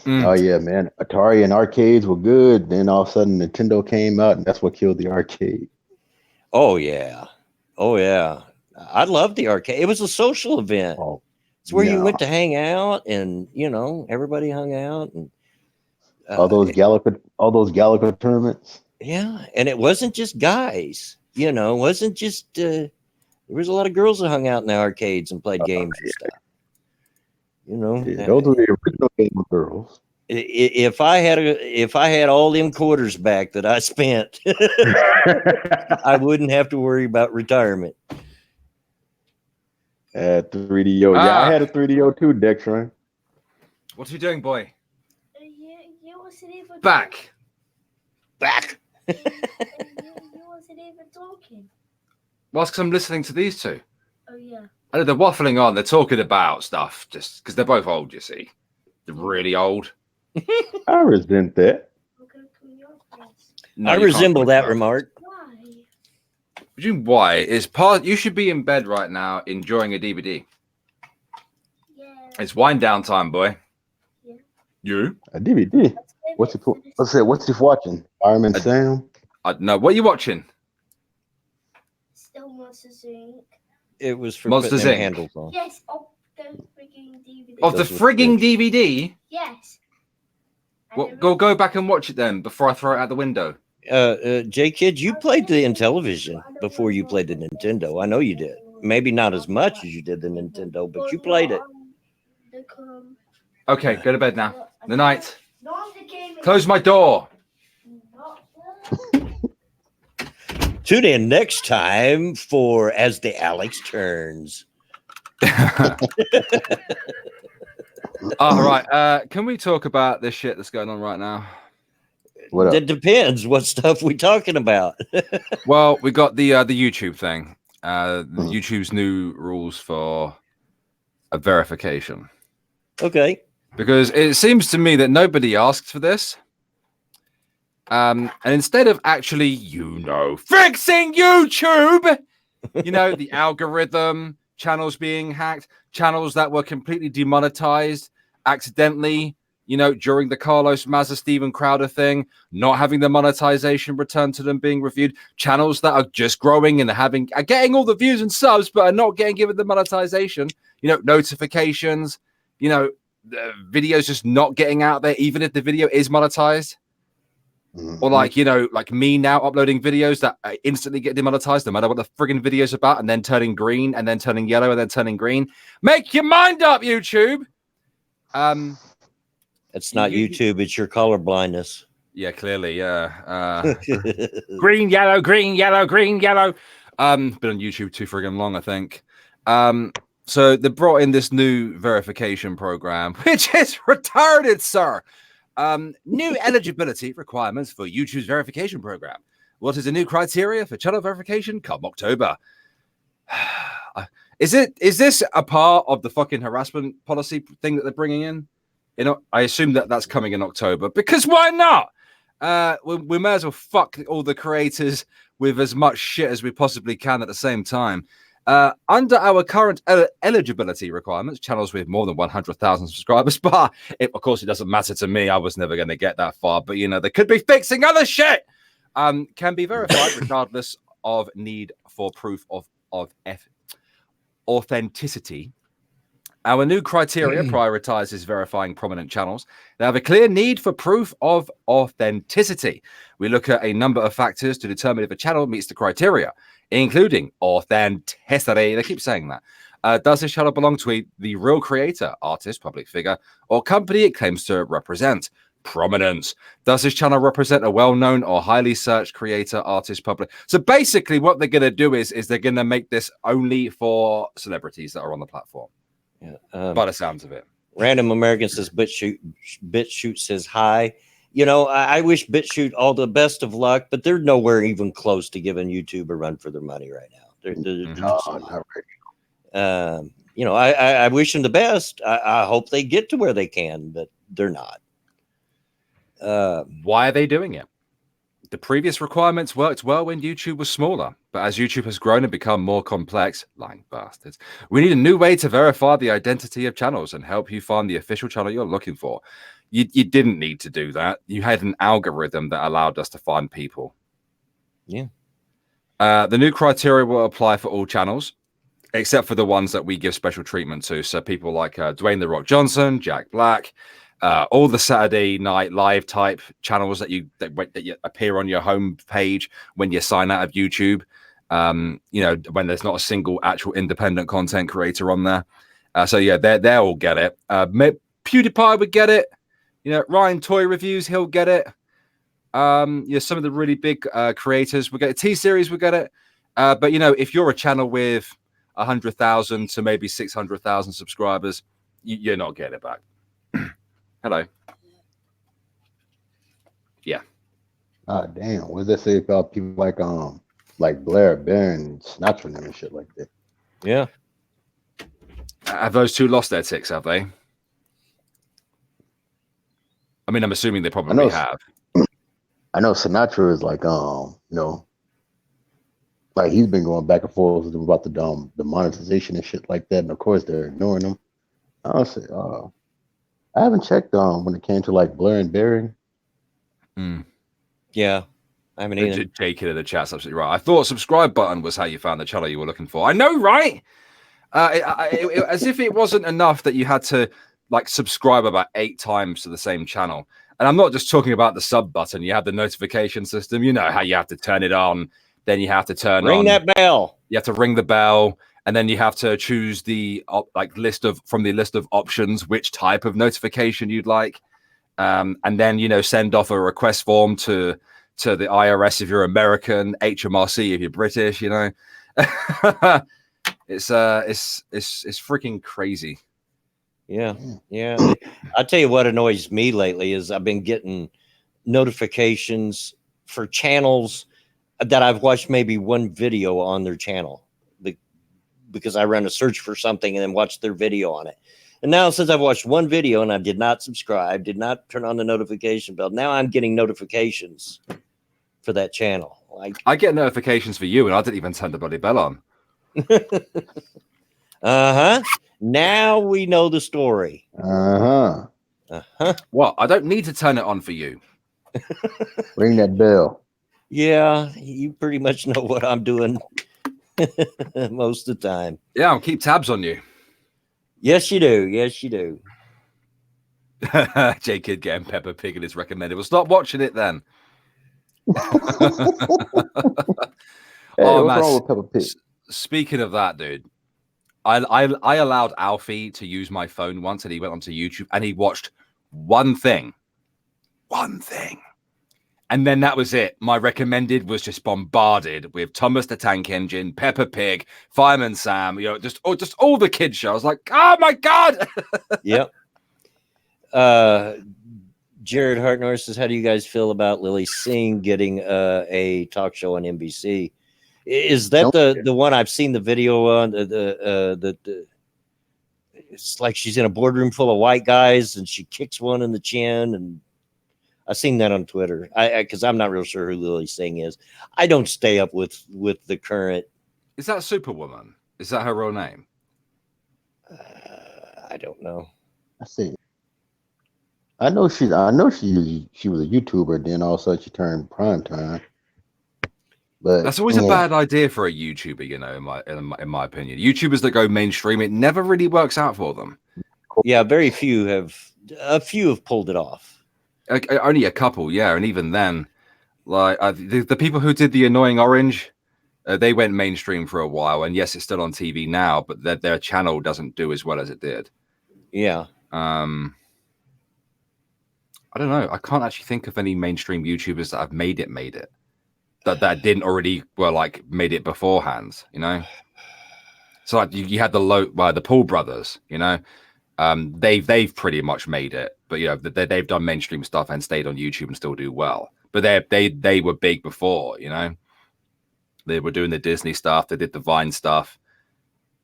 Oh yeah, man. Atari and arcades were good. Then all of a sudden Nintendo came out and that's what killed the arcade. Oh, yeah. Oh, yeah. I loved the arcade. It was a social event. Oh It's where you yeah. went to hang out and, everybody hung out. And All those Galaga tournaments. yeah. And it wasn't just guys, it wasn't just, there was a lot of girls that hung out in the arcades and played games and stuff. Yeah, those were the original Game of Girls. If I had all them quarters back that I spent, I wouldn't have to worry about retirement. 3DO. Yeah, I had a 3DO too, Dextron. What are you doing, boy? You wasn't even Back. You wasn't even talking. Well, because I'm listening to these two. Oh yeah. I know they're waffling on. They're talking about stuff just because they're both old, you see. They're really old. I resent that. Okay, come your place. No, I you can't resemble put that her. remark. Why? What do you mean, why? Is part you should be in bed right now enjoying a DVD. Yeah. It's wind down time, boy. Yeah. You? A DVD. What's it? What's he watching? Fireman Sam. No. What are you watching? Still Monsters Inc. It was for Monsters, putting them Inc. handles on. Yes, of the frigging DVD. Of the Those were frigging good. DVD? Yes. I Well, never- go back and watch it then before I throw it out the window. J Kid, you played the Intellivision before you played the Nintendo. I know you did. Maybe not as much as you did the Nintendo, but you played it. Okay, go to bed now. Good night. Not the game. Close my door. Tune in next time for As the Alex Turns. All right. Can we talk about this shit that's going on right now? What up? It depends what stuff we talking about. Well, we got the YouTube thing. YouTube's new rules for a verification. Okay. Because it seems to me that nobody asked for this. And instead of actually, fixing YouTube, the algorithm, channels being hacked, channels that were completely demonetized accidentally, during the Carlos Mazza, Steven Crowder thing, not having the monetization returned to them being reviewed, channels that are just growing and are getting all the views and subs, but are not getting given the monetization, notifications, the videos just not getting out there, even if the video is monetized. Or like me now uploading videos that instantly get demonetized no matter what the friggin' video's about, and then turning green and then turning yellow and then turning green. Make your mind up, YouTube. It's not YouTube, it's your color blindness. Yeah, clearly, yeah. Green, yellow, green, yellow, green, yellow. Been on YouTube too friggin' long, I think. So they brought in this new verification program, which is retarded, sir. New eligibility requirements for YouTube's verification program. What is the new criteria for channel verification come October? Is this a part of the fucking harassment policy thing that they're bringing in? I assume that's coming in October, because why not? We may as well fuck all the creators with as much shit as we possibly can at the same time. Under our current eligibility requirements, channels with more than 100,000 subscribers, but of course it doesn't matter to me. I was never going to get that far, but they could be fixing other shit. Can be verified regardless of need for proof of authenticity. Our new criteria prioritizes verifying prominent channels. They have a clear need for proof of authenticity. We look at a number of factors to determine if a channel meets the criteria, including authenticity. They keep saying that. Does this channel belong to the real creator, artist, public figure, or company it claims to represent? Prominence. Does this channel represent a well-known or highly searched creator, artist, public? So basically what they're going to do is they're going to make this only for celebrities that are on the platform. Yeah, By the sounds of it. Random American says BitChute says hi. I wish BitChute all the best of luck, but they're nowhere even close to giving YouTube a run for their money right now. They're just No, not. not right. You know, I wish them the best. I hope they get to where they can, but they're not. Why are they doing it? The previous requirements worked well when YouTube was smaller, but as YouTube has grown and become more complex, lying bastards, we need a new way to verify the identity of channels and help you find the official channel you're looking for. You didn't need to do that. You had an algorithm that allowed us to find people. Yeah. The new criteria will apply for all channels, except for the ones that we give special treatment to. So people like Dwayne The Rock Johnson, Jack Black, all the Saturday Night Live type channels that you appear on your home page when you sign out of YouTube. You know, when there's not a single actual independent content creator on there. So yeah, they'll get it. PewDiePie would get it. You know, Ryan Toy Reviews, he'll get it. Yeah, some of the really big creators will get it. T-Series will get it. But you know, if you're a channel with 100,000 to maybe 600,000 subscribers, you're not getting it back. Hello. Yeah. Ah, damn. What does that say about people like Blair, Barron, snatching them and shit like that? Yeah. Have those two lost their ticks, have they? I mean, I'm assuming they probably have. I know Sinatra is like, you know, like he's been going back and forth with them about the monetization and shit like that. And of course they're ignoring them. Honestly, I haven't checked when it came to like Blair and Barron. Yeah. I haven't either. Jake in the chat's absolutely right. I thought subscribe button was how you found the channel you were looking for. I know, right? As if it wasn't enough that you had to like subscribe about 8 times to the same channel. And I'm not just talking about the sub button. You have the notification system. You know how you have to turn it on. Then you have to Ring that bell. You have to ring the bell, and then you have to choose the list of options which type of notification you'd like, and then you know send off a request form to the IRS if you're American, HMRC if you're British. You know, it's freaking crazy. Yeah, yeah. I'll tell you what annoys me lately is I've been getting notifications for channels that I've watched maybe one video on their channel because I run a search for something and then watch their video on it. And now since I've watched one video and I did not subscribe, did not turn on the notification bell, now I'm getting notifications for that channel. Like I get notifications for you and I didn't even turn the bloody bell on. Uh-huh. Now we know the story. Uh-huh. Uh-huh. What? I don't need to turn it on for you. Ring that bell. Yeah, you pretty much know what I'm doing most of the time. Yeah, I'll keep tabs on you. Yes, you do. Yes, you do. J Kid getting Peppa Pig and is recommended. Well, stop watching it then. Hey, what's wrong with Peppa Pig? Speaking of that, dude, I allowed Alfie to use my phone once, and he went onto YouTube and he watched one thing, and then that was it. My recommended was just bombarded with Thomas the Tank Engine, Peppa Pig, Fireman Sam, you know, just all the kid shows. Like, oh my god. Yep. Jared Hartnor says, "How do you guys feel about Lily Singh getting a talk show on NBC? Is that the one I've seen the video on? It's like she's in a boardroom full of white guys and she kicks one in the chin, and I've seen that on Twitter. Because I'm not real sure who Lily Singh is. I don't stay up with the current. Is that Superwoman? Is that her real name? I don't know. I see. I know she was a YouTuber. Then all of a sudden she turned primetime. But that's always a bad idea for a YouTuber, you know. In my opinion, YouTubers that go mainstream, it never really works out for them. Yeah, very few have. A few have pulled it off. Only a couple, yeah, and even then, like the people who did the Annoying Orange, they went mainstream for a while, and yes, it's still on TV now, but their channel doesn't do as well as it did. Yeah. I don't know. I can't actually think of any mainstream YouTubers that have made it that didn't already made it beforehand. You know, so like you had the Paul brothers. You know, they've pretty much made it, but you know they've done mainstream stuff and stayed on YouTube and still do well. But they were big before. You know, they were doing the Disney stuff. They did the Vine stuff.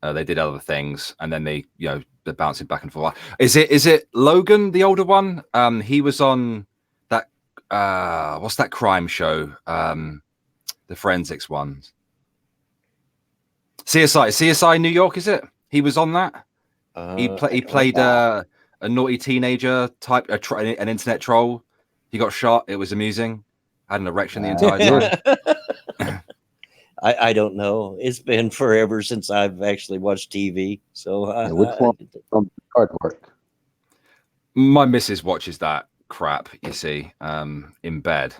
They did other things, and then they, they're bouncing back and forth. Is it Logan, the older one? He was on that. What's that crime show? The forensics ones. CSI New York, is it? He was on that. He played a naughty teenager type, an internet troll. He got shot. It was amusing. Had an erection the entire time. I don't know. It's been forever since I've actually watched TV. So which one from artwork? My missus watches that crap, you see, in bed.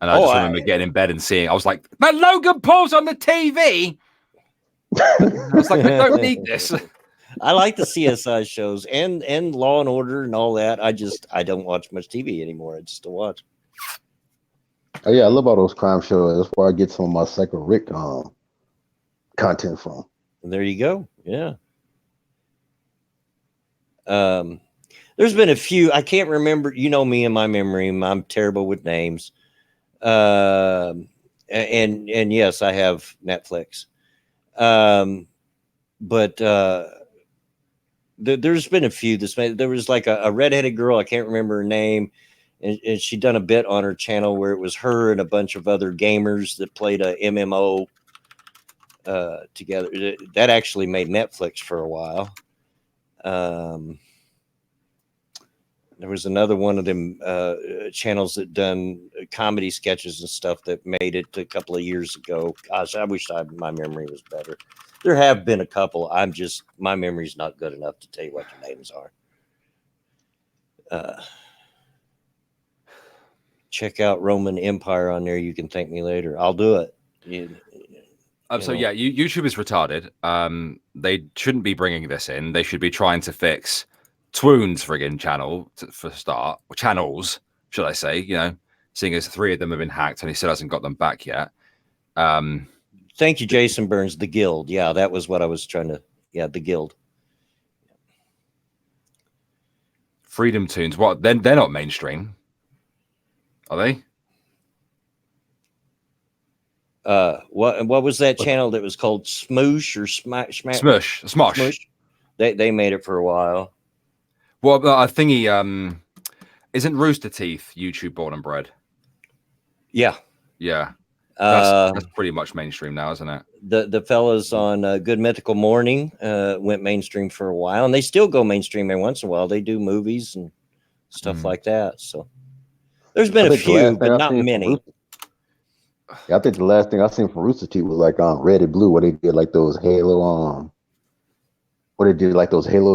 And I just remember getting in bed and seeing, I was like, but Logan Paul's on the TV. I was like, I don't need this. I like the CSI shows and Law and Order and all that. I don't watch much TV anymore. I just don't watch. Oh yeah, I love all those crime shows. That's where I get some of my Psycho Rick content from. There you go. Yeah. There's been a few. I can't remember. You know me and my memory. I'm terrible with names. And yes, I have Netflix. But there's been a few. There was like a redheaded girl. I can't remember her name. And she'd done a bit on her channel where it was her and a bunch of other gamers that played a MMO together. That actually made Netflix for a while. There was another one of them channels that done comedy sketches and stuff that made it a couple of years ago. Gosh, I wish my memory was better. There have been a couple. My memory's not good enough to tell you what the names are. Check out Roman Empire on there. You can thank me later. I'll do it. YouTube is retarded. They shouldn't be bringing this in. They should be trying to fix Twoon's friggin' channel for start, or channels, should I say? Seeing as 3 of them have been hacked and he still hasn't got them back yet. Thank you, Jason Burns. The Guild. Yeah, that was what I was trying to. Yeah, the Guild. Freedom Tunes. What? Then they're not mainstream, are they? What was that channel that was called Smoosh or Smosh? Smosh. They made it for a while. Well, I think he isn't Rooster Teeth YouTube born and bred. Yeah. That's pretty much mainstream now, isn't it? The fellas on Good Mythical Morning went mainstream for a while, and they still go mainstream every once in a while. They do movies and stuff like that. So there's been a few, but not many. I think the last thing I seen from Rooster Teeth was like on Red and Blue, where they did like those Halo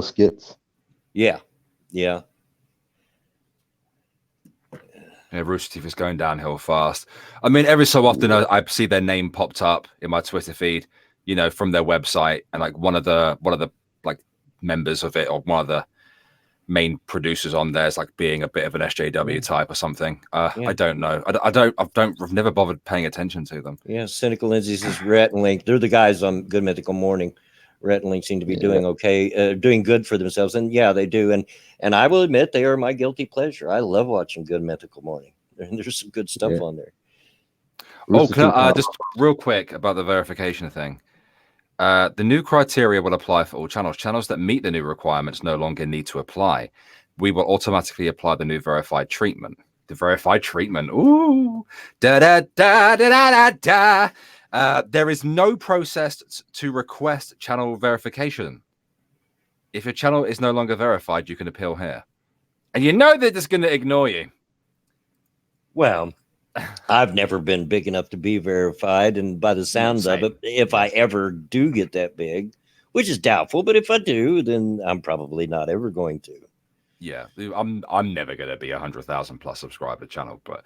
skits. Yeah. Yeah, Rooster Teeth is going downhill fast. I mean, every so often I see their name popped up in my Twitter feed, from their website, and like one of the like members of it, or one of the main producers on there is like being a bit of an SJW type or something. I don't know. I've never bothered paying attention to them. Yeah, Cynical Lindsay says Rhett and Link. They're the guys on Good Mythical Morning. Rhett and Link seem to be doing okay, doing good for themselves, and yeah, they do. And I will admit they are my guilty pleasure. I love watching Good Mythical Morning. There's some good stuff on there. Just real quick about the verification thing. The new criteria will apply for all channels. Channels that meet the new requirements no longer need to apply. We will automatically apply the new verified treatment. The verified treatment. Ooh, da da da da da da. There is no process to request channel verification. If your channel is no longer verified, you can appeal here. And they're just going to ignore you. Well, I've never been big enough to be verified. And by the sounds of it, if I ever do get that big, which is doubtful, but if I do, then I'm probably not ever going to. Yeah, I'm never going to be 100,000 plus subscriber channel, but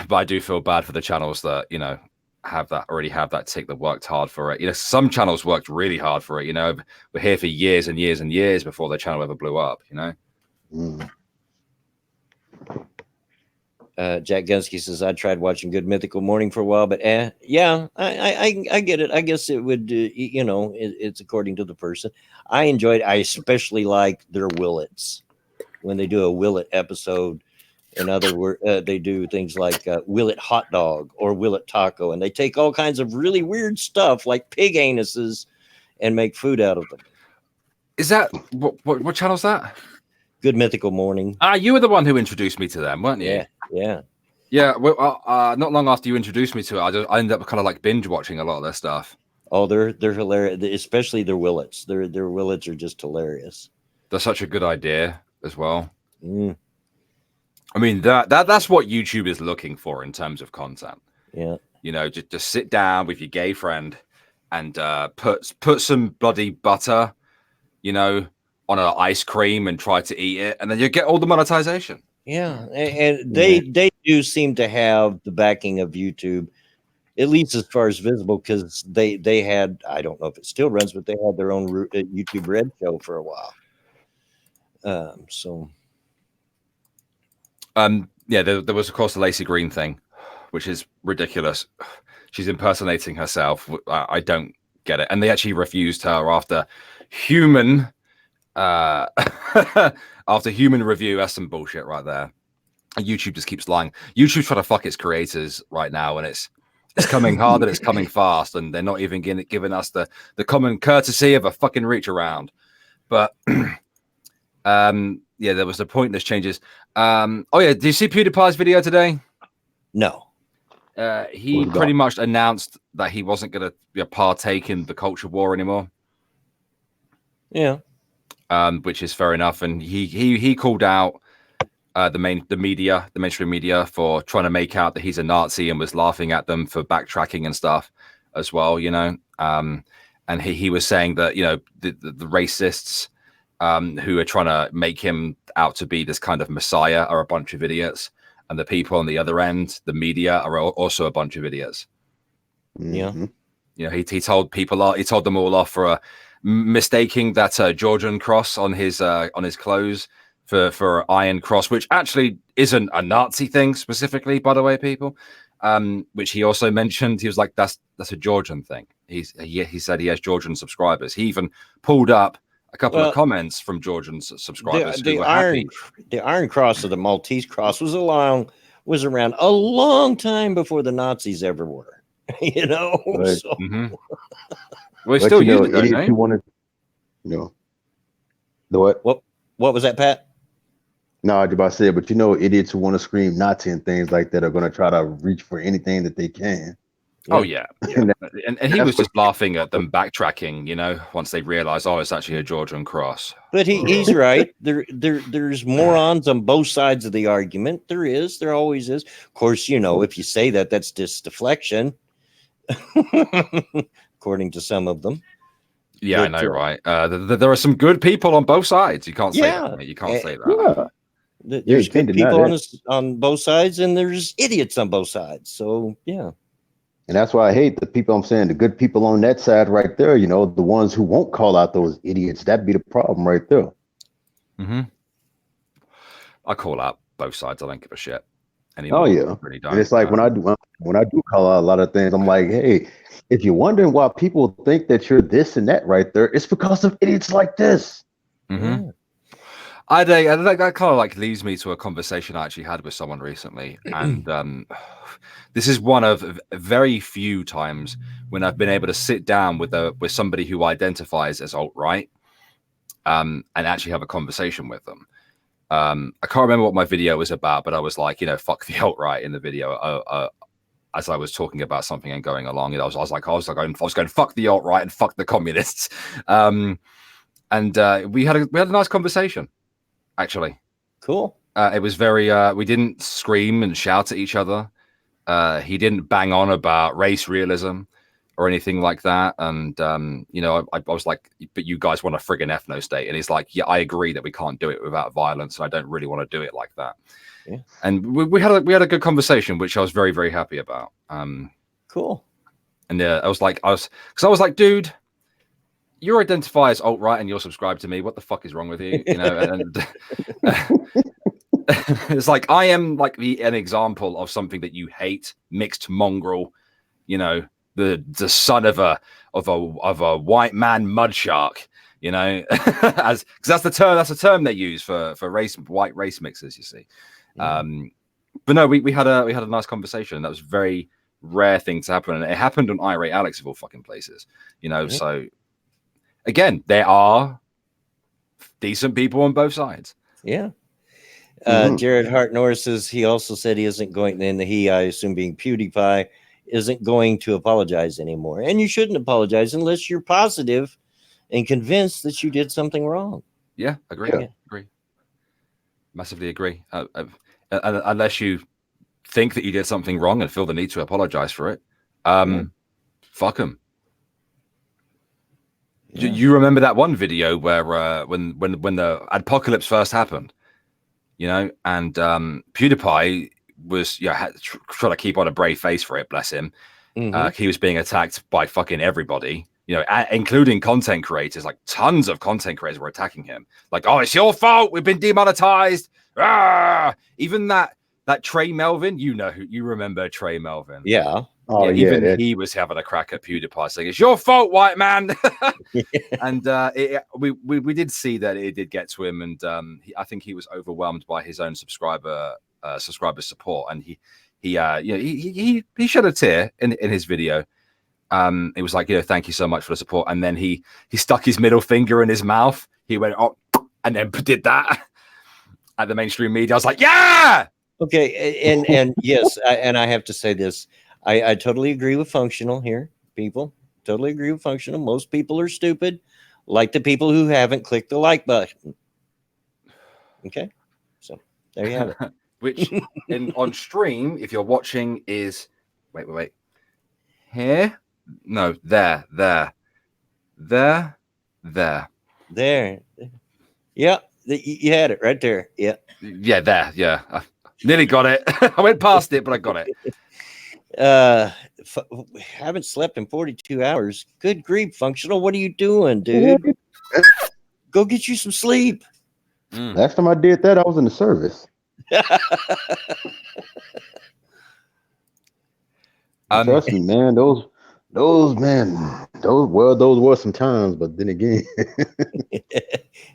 but I do feel bad for the channels that already have that tick, that worked hard for it. Some channels worked really hard for it. We're here for years and years and years before their channel ever blew up. Jack Gunsky says I tried watching Good Mythical Morning for a while, but yeah, I get it. I guess it would, it's according to the person. I enjoyed. I especially like their Willets when they do a Willet episode. In other words, they do things like will it hot dog or will it taco, and they take all kinds of really weird stuff like pig anuses and make food out of them. Is that what channel's that? Good Mythical Morning. You were the one who introduced me to them, weren't you? Yeah. Well, not long after you introduced me to it, I ended up kind of like binge watching a lot of their stuff. Oh, they're hilarious, especially their Willets. Their Willets are just hilarious. They're such a good idea as well. Mm. I mean, that's what YouTube is looking for in terms of content. Yeah. You know, just sit down with your gay friend and put some bloody butter, you know, on an ice cream and try to eat it, and then you get all the monetization. Yeah, and they do seem to have the backing of YouTube, at least as far as visible, because they had, I don't know if it still runs, but they had their own YouTube Red show for a while. Yeah, there was of course the Lacey Green thing, which is ridiculous. She's impersonating herself. I don't get it, and they actually refused her after human review. That's some bullshit right there. And YouTube just keeps lying. YouTube's trying to fuck its creators right now, and it's coming hard and it's coming fast, and they're not even giving us the common courtesy of a fucking reach around. But yeah, there was the pointless changes. Oh yeah, did you see PewDiePie's video today? No. He pretty much announced that he wasn't going to partake in the culture war anymore. Yeah. Which is fair enough, and he called out the mainstream media for trying to make out that he's a Nazi and was laughing at them for backtracking and stuff as well, you know. And he was saying that, you know, the racists who are trying to make him out to be this kind of messiah are a bunch of idiots, and the people on the other end, the media, are also a bunch of idiots. Yeah. You know, he told them all off for mistaking that Georgian cross on his clothes for Iron Cross, which actually isn't a Nazi thing specifically, by the way, people. Which he also mentioned. He was like, that's a Georgian thing. He said he has Georgian subscribers. He even pulled up a couple of comments from Georgian subscribers. The Iron Cross or the Maltese Cross was around a long time before the Nazis ever were. You know. Right. So. Well, it's still using it, if you wanted, you know, the what? What was that, Pat? No, I was about to say, but you know, idiots who want to scream Nazi and things like that are going to try to reach for anything that they can. Oh yeah. and he was just laughing at them backtracking, you know, once they realized, oh, it's actually a Georgian cross. But he's right. There's morons on both sides of the argument. There always is. Of course, you know, if you say that, that's just deflection, according to some of them. Yeah, but, I know, right? There are some good people on both sides. You can't say that. You can't say that. Yeah. There's good people on both sides, and there's idiots on both sides. So yeah. And that's why I hate the people. I'm saying the good people on that side right there, you know, the ones who won't call out those idiots. That'd be the problem right there. I call out both sides. I don't give a shit anymore. Oh yeah. Really don't. And it's like when I do call out a lot of things, I'm like, hey, if you're wondering why people think that you're this and that right there, it's because of idiots like this. Yeah. I think that kind of like leads me to a conversation I actually had with someone recently, and this is one of very few times when I've been able to sit down with somebody who identifies as alt-right, and actually have a conversation with them. I can't remember what my video was about, but I was like, you know, fuck the alt-right in the video. As I was talking about something and going along, you know, I was going fuck the alt-right and fuck the communists, and we had a nice conversation. Actually, cool. It was very. We didn't scream and shout at each other. He didn't bang on about race realism or anything like that. And you know, I was like, "But you guys want a friggin' ethno state?" And he's like, "Yeah, I agree that we can't do it without violence, and I don't really want to do it like that." Yeah. And we had a good conversation, which I was very, very happy about. Cool. And I was like, dude, you identify as alt-right and you're subscribed to me. What the fuck is wrong with you? You know, and it's like, I am like an example of something that you hate, mixed mongrel, you know, the son of a white man mud shark, you know, because that's the term they use for white race mixers, you see. But no, we had a nice conversation. That was a very rare thing to happen, and it happened on Irate Alex of all fucking places, you know. Yeah. So again, there are decent people on both sides. Yeah. Mhm. Jared Hart Norris says he also said he isn't going, and he, I assume being PewDiePie, isn't going to apologize anymore. And you shouldn't apologize unless you're positive and convinced that you did something wrong. Yeah, agree. Yeah. Agree. Massively agree. Unless you think that you did something wrong and feel the need to apologize for it, fuck them. Yeah. You remember that one video where when the apocalypse first happened, you know, and PewDiePie was trying to keep on a brave face for it. Bless him. He was being attacked by fucking everybody, you know, including content creators. Like tons of content creators were attacking him. Like, oh, it's your fault. We've been demonetized. Ah! Even that Trey Melvin, you remember Trey Melvin? Oh Yeah, yeah, even he was having a crack at PewDiePie, saying it's your fault, white man. And we did see that it did get to him, and I think he was overwhelmed by his own subscriber support, and he shed a tear in his video. It was like, thank you so much for the support, and then he stuck his middle finger in his mouth. He went oh, and then did that at the mainstream media. I was like, yeah. Okay, and yes, and I have to say this. I totally agree with Functional here, people. Totally agree with Functional. Most people are stupid, like the people who haven't clicked the like button. Okay, so there you have it. Which on stream, if you're watching, is wait. Here? No, there. Yeah, you had it right there. Yeah. Yeah, there. Yeah. I nearly got it. I went past it, but I got it. Haven't slept in 42 hours. Good grief, Functional. What are you doing, dude? Go get you some sleep. Last time I did that, I was in the service. Trust me, man. Those were some times, but then again.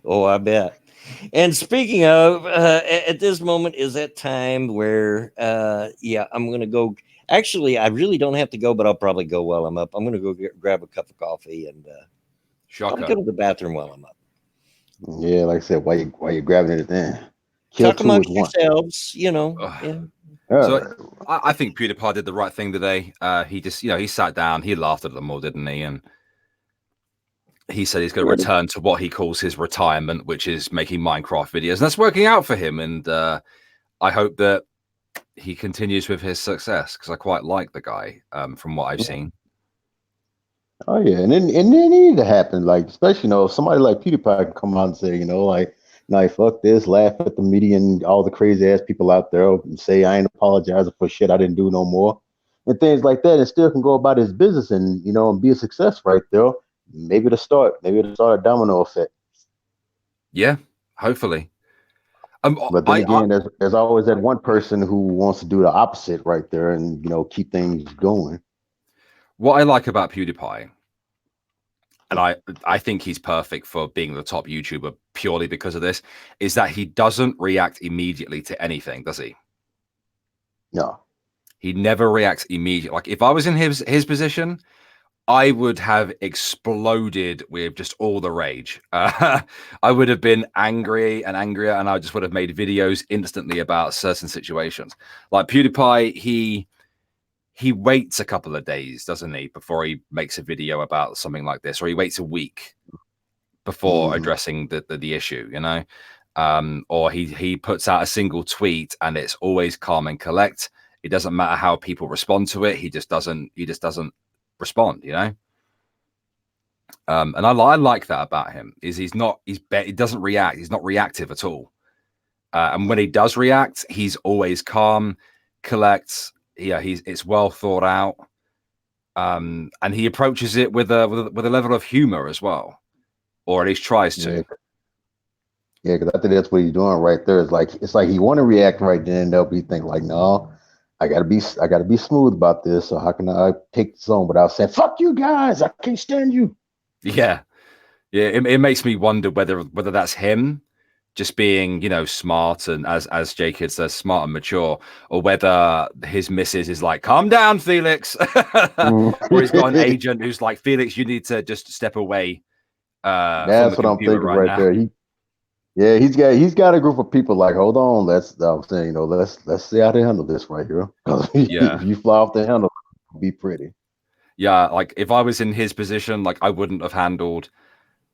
Oh, I bet. And speaking of, at this moment is that time where, I'm going to go. Actually, I really don't have to go, but I'll probably go while I'm up. I'm going to go grab a cup of coffee and I'll go to the bathroom while I'm up. Yeah, like I said, while you grabbing it then. Talk amongst yourselves, Yeah. So I think PewDiePie did the right thing today. He just, he sat down, he laughed at them all, didn't he? And he said he's going to return to what he calls his retirement, which is making Minecraft videos. And that's working out for him. And I hope that he continues with his success, because I quite like the guy from what I've seen. Oh yeah, and then it needed to happen, like especially if somebody like PewDiePie can come out and say, like fuck this, laugh at the media and all the crazy ass people out there and say I ain't apologizing for shit I didn't do no more, and things like that, and still can go about his business and and be a success right there. Maybe it'll start a domino effect. Yeah, hopefully. But then again, there's always that one person who wants to do the opposite right there and keep things going. What I like about PewDiePie, and I think he's perfect for being the top YouTuber purely because of this, is that he doesn't react immediately to anything, does he? No. He never reacts immediately. Like if I was in his position, I would have exploded with just all the rage. I would have been angry and angrier, and I just would have made videos instantly about certain situations. Like PewDiePie, he waits a couple of days, doesn't he, before he makes a video about something like this, or he waits a week before addressing the issue, or he puts out a single tweet and it's always calm and collect. It doesn't matter how people respond to it. He just doesn't respond, and I like that about him. He doesn't react. He's not reactive at all. And when he does react, he's always calm, collects. Yeah, it's well thought out, and he approaches it with a level of humor as well, or at least tries to. Yeah, because I think that's what he's doing right there. It's like he want to react right then, and they'll be thinking like, no, I gotta be smooth about this. So how can I take the zone without saying fuck you guys? I can't stand you. Yeah. It makes me wonder whether that's him just being, you know, smart and as Jacob says, smart and mature, or whether his missus is like, calm down, Felix, or he's got an agent who's like, Felix, you need to just step away from That's the what I'm computer thinking right right now. there. He's got a group of people like, hold on, I'm saying, let's see how they handle this right here. 'Cause Yeah. if you fly off the handle, it'll be pretty. Yeah, like if I was in his position, like I wouldn't have handled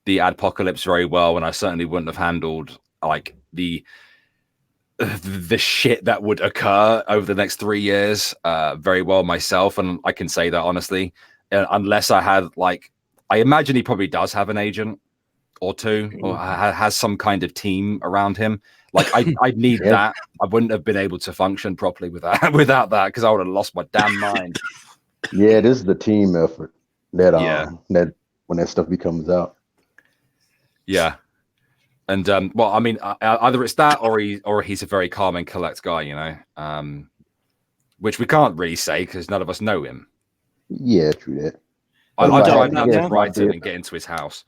the adpocalypse very well, and I certainly wouldn't have handled like the shit that would occur over the next 3 years very well myself. And I can say that honestly, unless I had like, I imagine he probably does have an agent or two, or has some kind of team around him. Like I'd need Yeah. that. I wouldn't have been able to function properly without that, because I would have lost my damn mind. Yeah, this is the team effort that Yeah. that when that stuff comes out. Yeah. And well, I mean, either it's that or he's a very calm and collect guy, you know, which we can't really say because none of us know him. Yeah, true that. I But if I don't had to know guess, to my write him dip- and get into his house.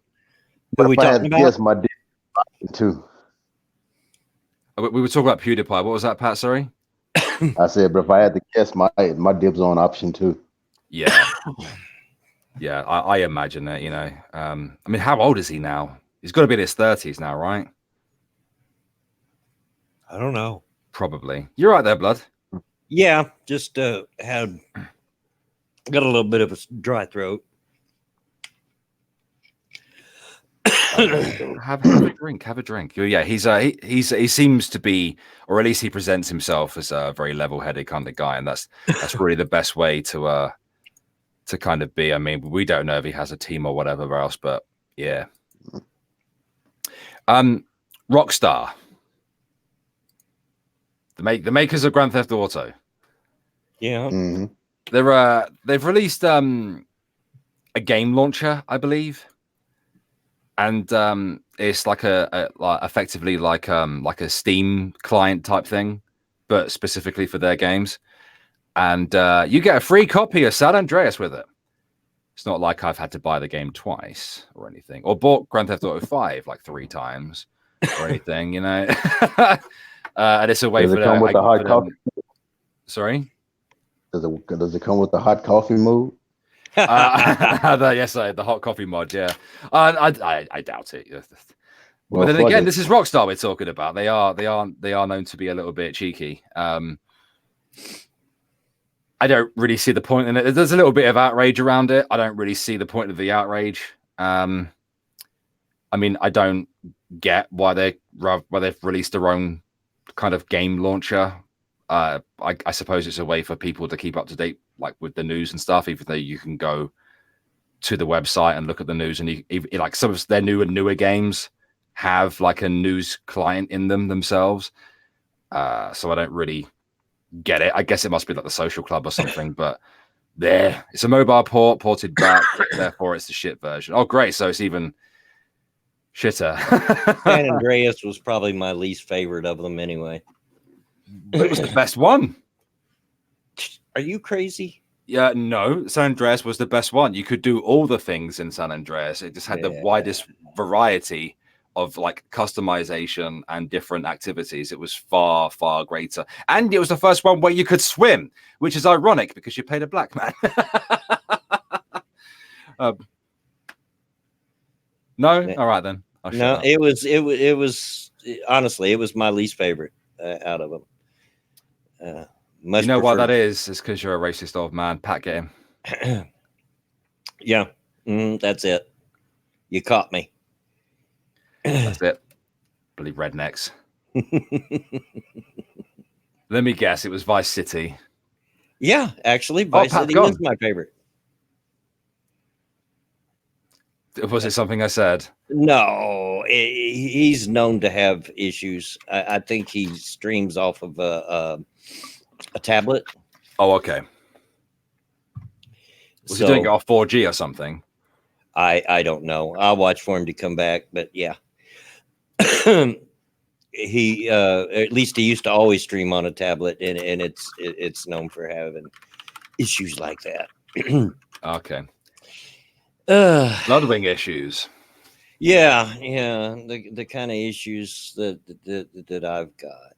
Who but we if I had talking to about? guess, my dip too. We were talking about PewDiePie. What was that, Pat? Sorry. I said, but if I had to guess, my dibs on option 2. Yeah. Yeah, I imagine that, you know. I mean, how old is he now? He's got to be in his 30s now, right? I don't know. Probably. You're right there, Blood. Yeah, just got a little bit of a dry throat. Have a drink. Have a drink. Yeah, he seems to be, or at least he presents himself as a very level-headed kind of guy, and that's really the best way to kind of be. I mean, we don't know if he has a team or whatever else, but yeah. Rockstar, the makers of Grand Theft Auto. Yeah. Mm-hmm. They've released a game launcher, I believe. And it's like effectively like a Steam client type thing, but specifically for their games. And you get a free copy of San Andreas with it. It's not like I've had to buy the game twice or anything, or bought Grand Theft Auto 5 like 3 times or anything, you know. And it's a way Does for it come with the hot coffee? Sorry. Does it come with the hot coffee mode? Yes, the hot coffee mod. Yeah, I doubt it. Well, but then fuck again, it. this is Rockstar we're talking about. They are known to be a little bit cheeky. I don't really see the point in it. There's a little bit of outrage around it. I don't really see the point of the outrage. I mean, I don't get why they've released their own kind of game launcher. I suppose it's a way for people to keep up to date, like with the news and stuff. Even though you can go to the website and look at the news, and like some of their newer games have like a news client in them themselves. So I don't really get it. I guess it must be like the Social Club or something. But there, it's a mobile port ported back. Therefore, it's the shit version. Oh, great! So it's even shitter. San Andreas was probably my least favorite of them anyway. It was the best one. Are you crazy? Yeah, no, San Andreas was the best one. You could do all the things in San Andreas. It just had the widest variety of like customization and different activities. It was far, far greater. And it was the first one where you could swim, which is ironic because you played a black man. No? All right, then. No, it was honestly, it was my least favorite out of them. You know why that is? It's because you're a racist old man. Pat, get him. Yeah, that's it. You caught me. That's it. Bloody rednecks. Let me guess. It was Vice City. Yeah, actually, Vice City is my favorite. Was it something I said? No, he's known to have issues. I think he streams off of a tablet. Oh, okay. Was he doing it off 4G or something? I don't know. I'll watch for him to come back, but yeah. He at least he used to always stream on a tablet, and it's known for having issues like that. Okay. Bloodwing issues. Yeah, yeah, the kind of issues that I've got.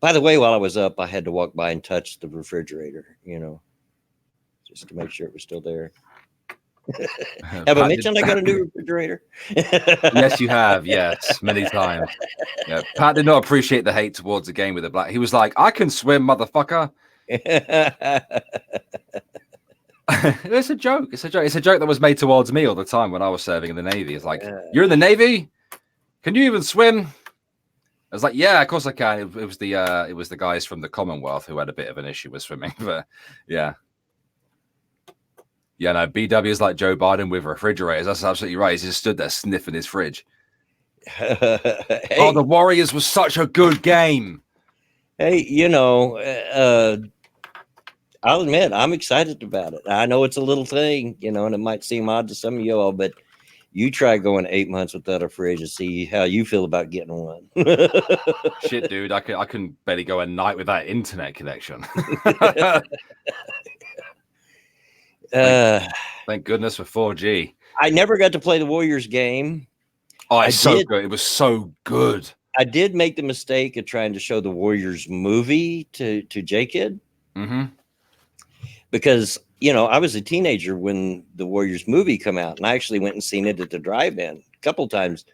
By the way, while I was up, I had to walk by and touch the refrigerator, just to make sure it was still there. Have I Pat did, mentioned I got a new refrigerator? yes, you have. Yes, many times. Yeah, Pat did not appreciate the hate towards the game with the black. He was like, "I can swim, motherfucker." It's a joke. It's a joke. It's a joke that was made towards me all the time when I was serving in the Navy. It's like, "You're in the Navy? Can you even swim?" I was like, "Yeah, of course I can." It was the guys from the Commonwealth who had a bit of an issue with swimming, but yeah. Yeah, no, BW is like Joe Biden with refrigerators. That's absolutely right. He's just stood there sniffing his fridge. Hey, Oh, the Warriors was such a good game. hey, I'll admit I'm excited about it. I know it's a little thing, and it might seem odd to some of y'all, but you try going 8 months without a fridge and see how you feel about getting one. Shit, dude, I couldn't barely go a night without internet connection. Thank goodness for 4G. I never got to play the Warriors game. Oh, it's so good. It was so good. I did make the mistake of trying to show the Warriors movie to J-Kid. Mm-hmm. Because, I was a teenager when the Warriors movie come out, and I actually went and seen it at the drive-in a couple times.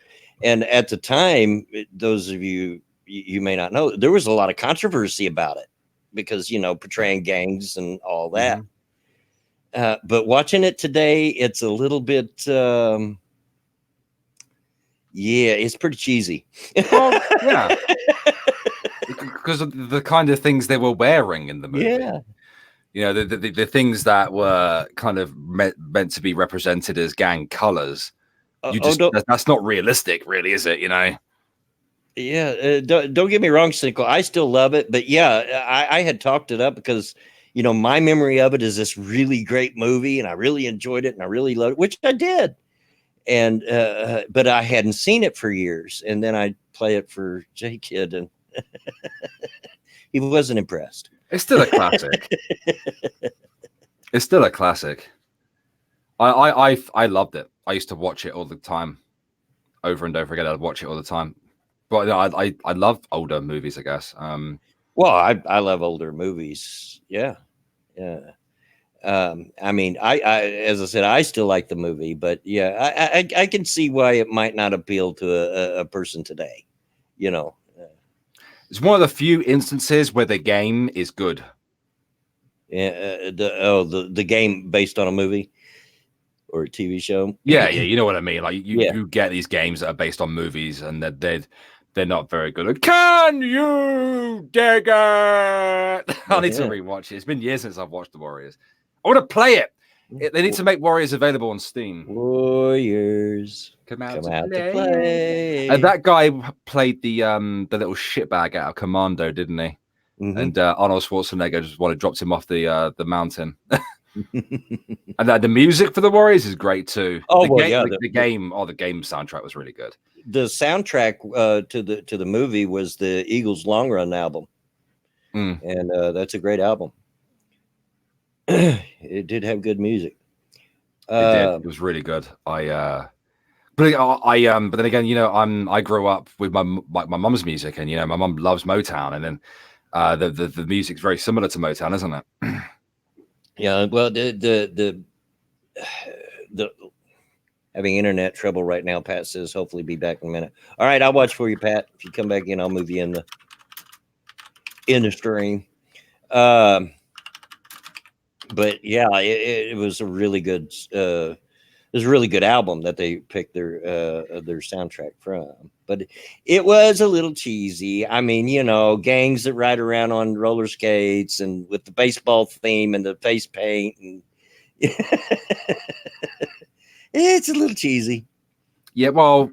And at the time, those of you may not know, there was a lot of controversy about it because, portraying gangs and all that. Mm-hmm. But watching it today, it's a little bit, yeah, it's pretty cheesy. Well, yeah. Because of the kind of things they were wearing in the movie. Yeah. The things that were kind of meant to be represented as gang colors. That's not realistic, really, is it? Yeah, don't get me wrong, Cinco. I still love it, but yeah, I had talked it up because my memory of it is this really great movie, and I really enjoyed it, and I really loved it, which I did. And but I hadn't seen it for years, and then I play it for J-Kid, and he wasn't impressed. It's still a classic. It's still a classic. I loved it. I used to watch it all the time, over and over again. I'd watch it all the time. But I love older movies, I guess. Well, I love older movies. Yeah, yeah. I mean, I as I said, I still like the movie, but yeah, I can see why it might not appeal to a person today. It's one of the few instances where the game is good. Yeah, the game based on a movie or a TV show. Yeah, you know what I mean. Like you get these games that are based on movies, and they're not very good. Can you dig it? I need to rewatch it. It's been years since I've watched the Warriors. I want to play it. They need to make Warriors available on Steam. Warriors come out to play. play. And that guy played the little shitbag out of Commando, didn't he? Mm-hmm. And Arnold Schwarzenegger just dropped him off the mountain. And the music for the Warriors is great too. Oh, the game soundtrack was really good. The soundtrack to the movie was the Eagles' Long Run album, and that's a great album. It did have good music. It did. It was really good. But then again, I grew up with my mum's music, and my mum loves Motown, and then the music's very similar to Motown, isn't it? Yeah. Well, the having internet trouble right now. Pat says hopefully be back in a minute. All right, I'll watch for you, Pat. If you come back in, I'll move you in the stream. But yeah, it was a really good. It was a really good album that they picked their soundtrack from. But it was a little cheesy. I mean, gangs that ride around on roller skates and with the baseball theme and the face paint, and it's a little cheesy. Yeah, well,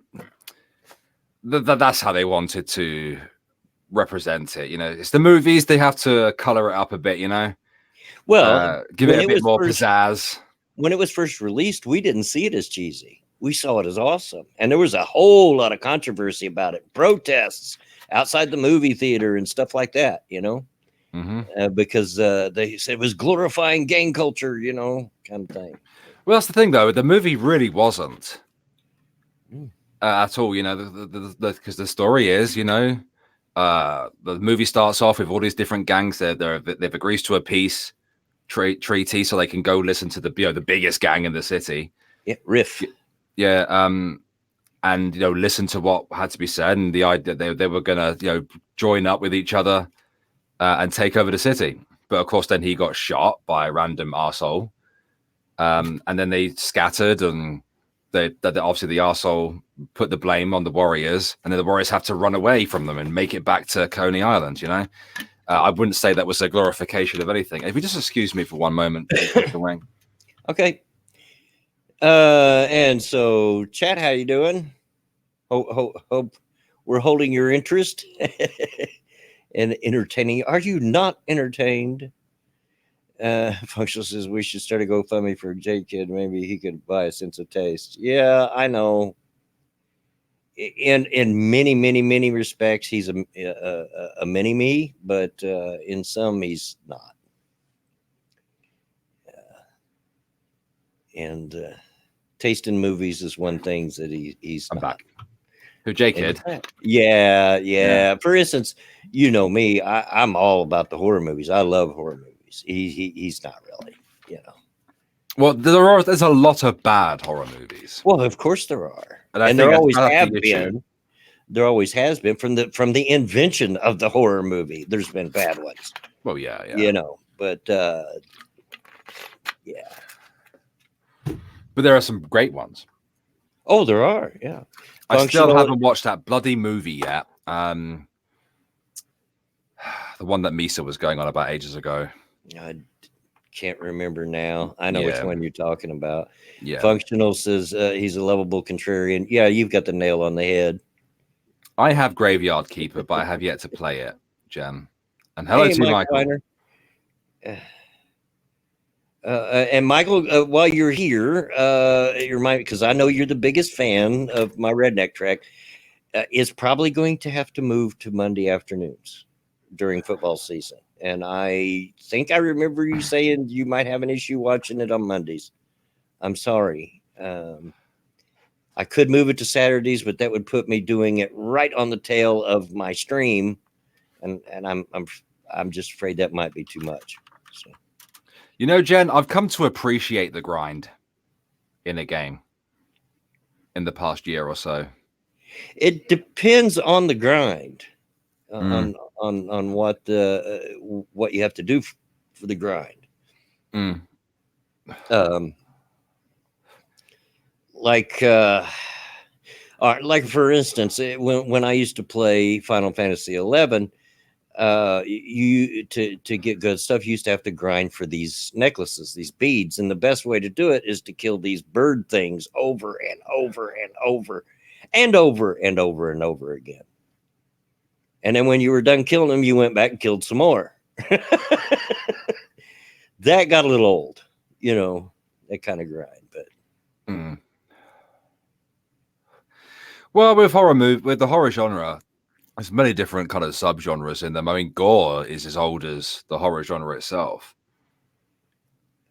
that's how they wanted to represent it. It's the movies; they have to color it up a bit. Well, give it a bit more pizzazz. When it was first released, we didn't see it as cheesy. We saw it as awesome. And there was a whole lot of controversy about it. Protests outside the movie theater and stuff like that, mm-hmm. Because they said it was glorifying gang culture, kind of thing. Well, that's the thing, though. The movie really wasn't Mm. at all. You know, because the story is, you know, the movie starts off with all these different gangs. They've agreed to a peace treaty so they can go listen to the biggest gang in the city. Yeah, riff. Yeah, and listen to what had to be said, and the idea they were gonna join up with each other and take over the city. But of course, then he got shot by a random arsehole. And then they scattered, and obviously the arsehole put the blame on the warriors, and then the warriors have to run away from them and make it back to Coney Island. I wouldn't say that was a glorification of anything. If you just excuse me for one moment, Wayne. Okay. And so, chat, how you doing? Hope we're holding your interest and entertaining. Are you not entertained? Functional says we should start a GoFundMe for J Kid. Maybe he could buy a sense of taste. Yeah, I know. In many respects, he's a mini me, but in some he's not. And taste in movies is one thing that he's I'm not. back. Who, J Kid? Yeah. For instance, you know me, I'm all about the horror movies. I love horror movies. He's not really, Well, there's a lot of bad horror movies. Well, of course there are, And I think there that's always part of have the issue. been. There always has been from the invention of the horror movie. There's been bad ones, Well, yeah. but yeah. But there are some great ones. Oh, there are. Yeah. I still haven't watched that bloody movie yet. The one that Misa was going on about ages ago. I can't remember now. I know which one you're talking about. Yeah. Functional says he's a lovable contrarian. Yeah, you've got the nail on the head. I have Graveyard Keeper, but I have yet to play it, Jen. And hello to Michael. And Michael, while you're here, because I know you're the biggest fan of my Redneck track, is probably going to have to move to Monday afternoons during football season. And I think I remember you saying you might have an issue watching it on Mondays. I'm sorry. I could move it to Saturdays, but that would put me doing it right on the tail of my stream, and I'm just afraid that might be too much. So. Jen, I've come to appreciate the grind in a game in the past year or so. It depends on the grind, on what you have to do for the grind. Like for instance, when I used to play Final Fantasy 11, you to get good stuff, you used to have to grind for these necklaces, these beads, and the best way to do it is to kill these bird things over and over and over and over and over and over again. And then when you were done killing them, you went back and killed some more. That got a little old, that kind of grind. But well, with the horror genre, there's many different kind of subgenres in them. I mean, gore is as old as the horror genre itself.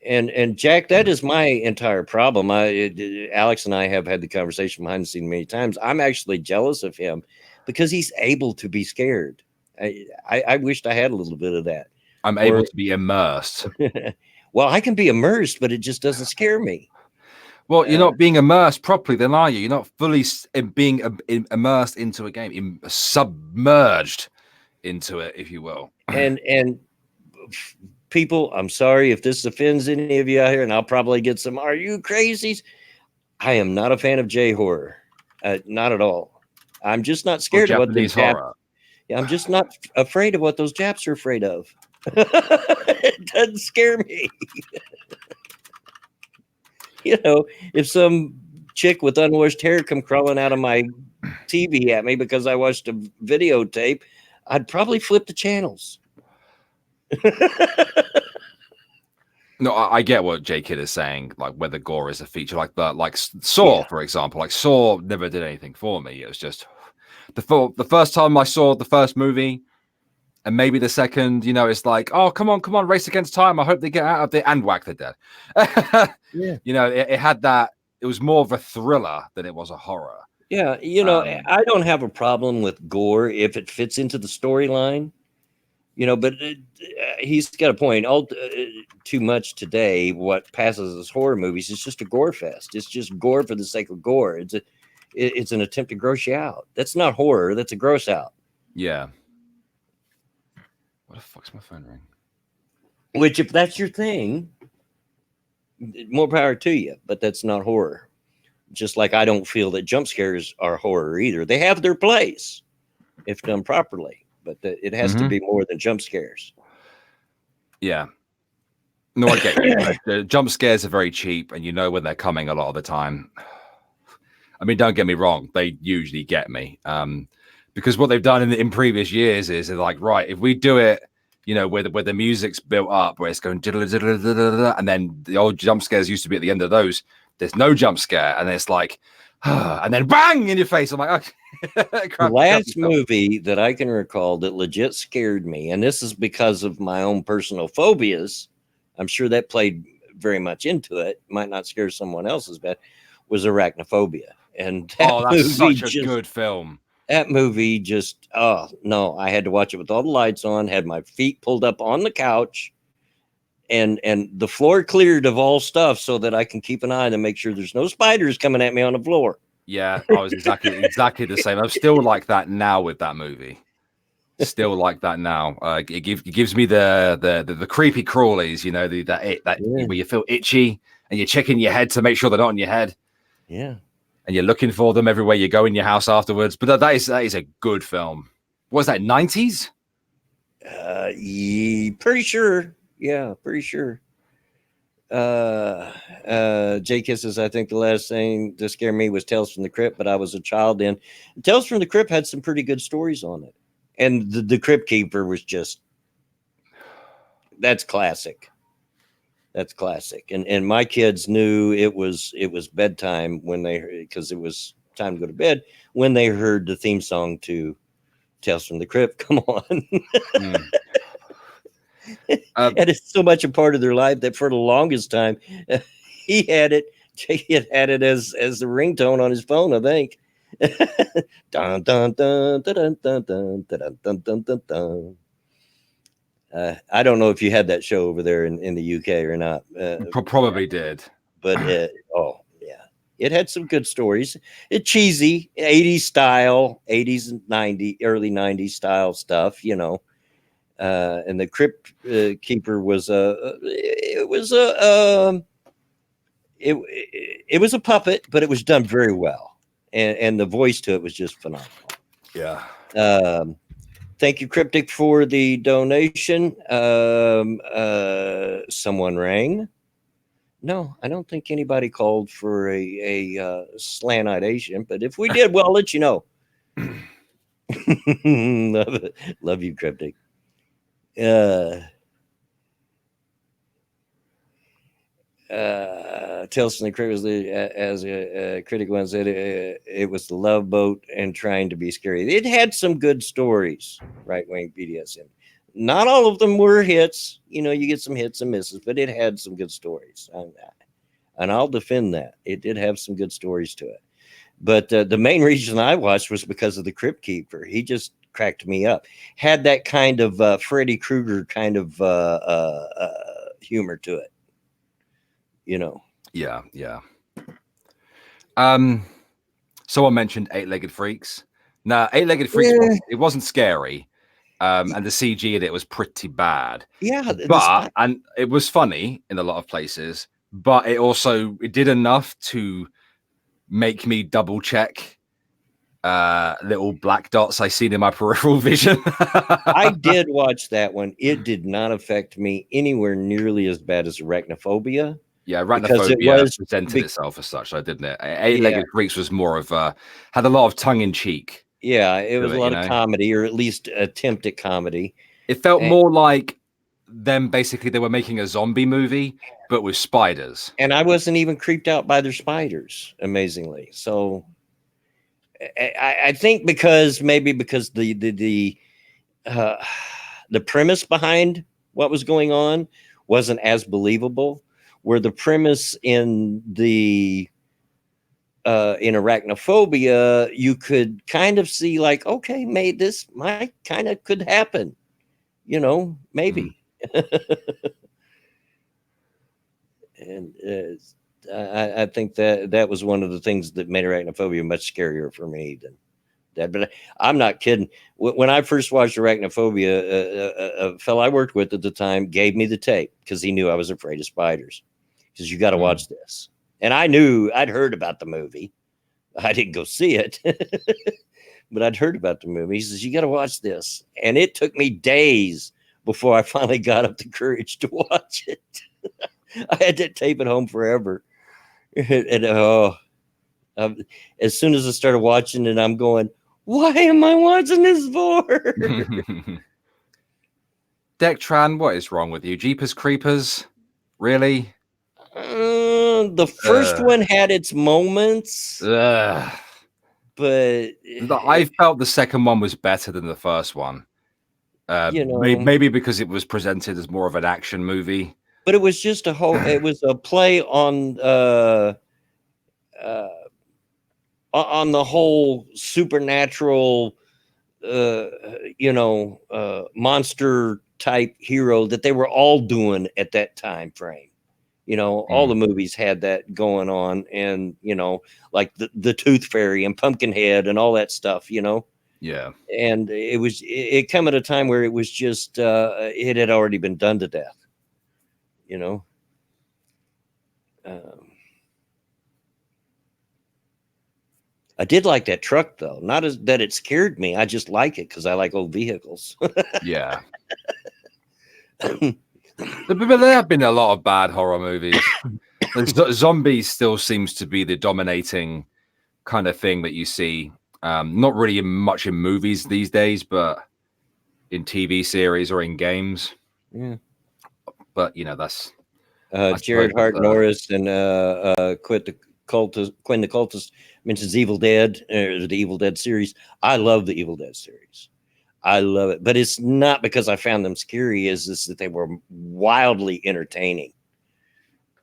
And Jack, that is my entire problem. Alex and I have had the conversation behind the scenes many times. I'm actually jealous of him because he's able to be scared. I wished I had a little bit of that. I'm able to be immersed. Well, I can be immersed, but it just doesn't scare me. Well, you're not being immersed properly, then, are you? You're not fully being immersed into a game, submerged into it, if you will. And people, I'm sorry if this offends any of you out here, and I'll probably get some. Are you crazies? I am not a fan of J horror, not at all. I'm just not scared of what the Japs. Yeah, I'm just not afraid of what those Japs are afraid of. It doesn't scare me. If some chick with unwashed hair come crawling out of my TV at me because I watched a videotape, I'd probably flip the channels. No, I get what J Kid is saying, like whether gore is a feature, like Saw, for example. Like Saw never did anything for me. It was just the first time I saw the first movie, And maybe the second, it's like, oh, come on, race against time. I hope they get out of there, and whack, they're dead. Yeah. It had that. It was more of a thriller than it was a horror. Yeah, I don't have a problem with gore if it fits into the storyline, but he's got a point. All too much today, what passes as horror movies is just a gore fest. It's just gore for the sake of gore. It's an attempt to gross you out. That's not horror. That's a gross out. Yeah. What the fuck's my phone ring? Which, if that's your thing, more power to you. But that's not horror. Just like I don't feel that jump scares are horror either. They have their place if done properly, but it has to be more than jump scares. Yeah. No, I get you. The jump scares are very cheap, and you know when they're coming a lot of the time. I mean, don't get me wrong; they usually get me, because what they've done in previous years is they're like, right, if we do it, where the music's built up, where it's going, and then the old jump scares used to be at the end of those. There's no jump scare, and it's like, and then bang in your face. I'm like, okay. The last movie that I can recall that legit scared me, and this is because of my own personal phobias, I'm sure that played very much into it, might not scare someone else as bad, was Arachnophobia. And that's such a good film. That movie just, oh, no, I had to watch it with all the lights on, had my feet pulled up on the couch, and the floor cleared of all stuff so that I can keep an eye to make sure there's no spiders coming at me on the floor. Yeah, I was exactly the same. I'm still like that now with that movie. Still like that now. It gives me the creepy crawlies, where you feel itchy and you're checking your head to make sure they're not on your head. Yeah, and you're looking for them everywhere you go in your house afterwards. But that is a good film. Was that 90s? Pretty sure. Yeah, pretty sure. Jake says, I think the last thing to scare me was Tales from the Crypt, but I was a child then. Tales from the Crypt had some pretty good stories on it. And the Crypt Keeper was just, that's classic. That's classic. And my kids knew it was bedtime because it was time to go to bed when they heard the theme song to Tales from the Crypt. Come on. And it's so much a part of their life that for the longest time, Jake had it as the ringtone on his phone, I think. Dun, dun, dun, dun, dun, dun, dun, dun, dun, dun, dun. I don't know if you had that show over there in the UK or not. Probably did. But it had some good stories. It cheesy 80s style, 80s and 90s, early 90s style stuff, and the Crypt Keeper was it was a puppet, but it was done very well, and the voice to it was just phenomenal. Yeah. Thank you, Cryptic, for the donation. Someone rang. No, I don't think anybody called for a slant-eyed Asian, but if we did, well, I'll let you know. Love you, Cryptic. Tales from the Crypt was as a critic once said, it was the Love Boat and trying to be scary. It had some good stories, right wing BDSM. Not all of them were hits. You get some hits and misses, but it had some good stories. And I'll defend that. It did have some good stories to it. But the main reason I watched was because of the Crypt Keeper. He just cracked me up. Had that kind of Freddy Krueger kind of humor to it. Yeah. Someone mentioned Eight-Legged Freaks. Now, Eight-Legged Freaks, it wasn't scary. And the CG in it was pretty bad. Yeah. And it was funny in a lot of places, but it did enough to make me double check little black dots I seen in my peripheral vision. I did watch that one. It did not affect me anywhere nearly as bad as Arachnophobia. Yeah, Arachnophobia presented itself as such, didn't it? Eight-Legged Freaks was more of had a lot of tongue in cheek. Yeah, it was a lot of comedy, or at least attempt at comedy. It felt more like them. Basically, they were making a zombie movie, but with spiders. And I wasn't even creeped out by their spiders, amazingly. So I think because the the premise behind what was going on wasn't as believable. Where the premise in Arachnophobia, you could kind of see like, okay, maybe this might kind of could happen, maybe. And I think that was one of the things that made Arachnophobia much scarier for me than that. But I'm not kidding. When I first watched Arachnophobia, a fellow I worked with at the time gave me the tape because he knew I was afraid of spiders. Because you got to watch this. And I knew I'd heard about the movie. I didn't go see it, but I'd heard about the movie. He says, you got to watch this. And it took me days before I finally got up the courage to watch it. I had that tape at home forever. And as soon as I started watching it, I'm going, why am I watching this for? Deck Tran, what is wrong with you? Jeepers Creepers? Really? The first one had its moments, but I felt the second one was better than the first one. Maybe because it was presented as more of an action movie. But it was just it was a play on the whole supernatural, monster type hero that they were all doing at that time frame. All the movies had that going on, and like the Tooth Fairy and Pumpkinhead and all that stuff. Yeah. And it come at a time where it was just it had already been done to death. I did like that truck though. Not as that it scared me. I just like it because I like old vehicles. Yeah. But there have been a lot of bad horror movies. Zombies still seems to be the dominating kind of thing that you see. Not really much in movies these days, but in TV series or in games. Yeah. But that's Jared Hart Norris and Quinn the Cultist mentions Evil Dead, the Evil Dead series. I love the Evil Dead series. I love it, but it's not because I found them scary. Is that they were wildly entertaining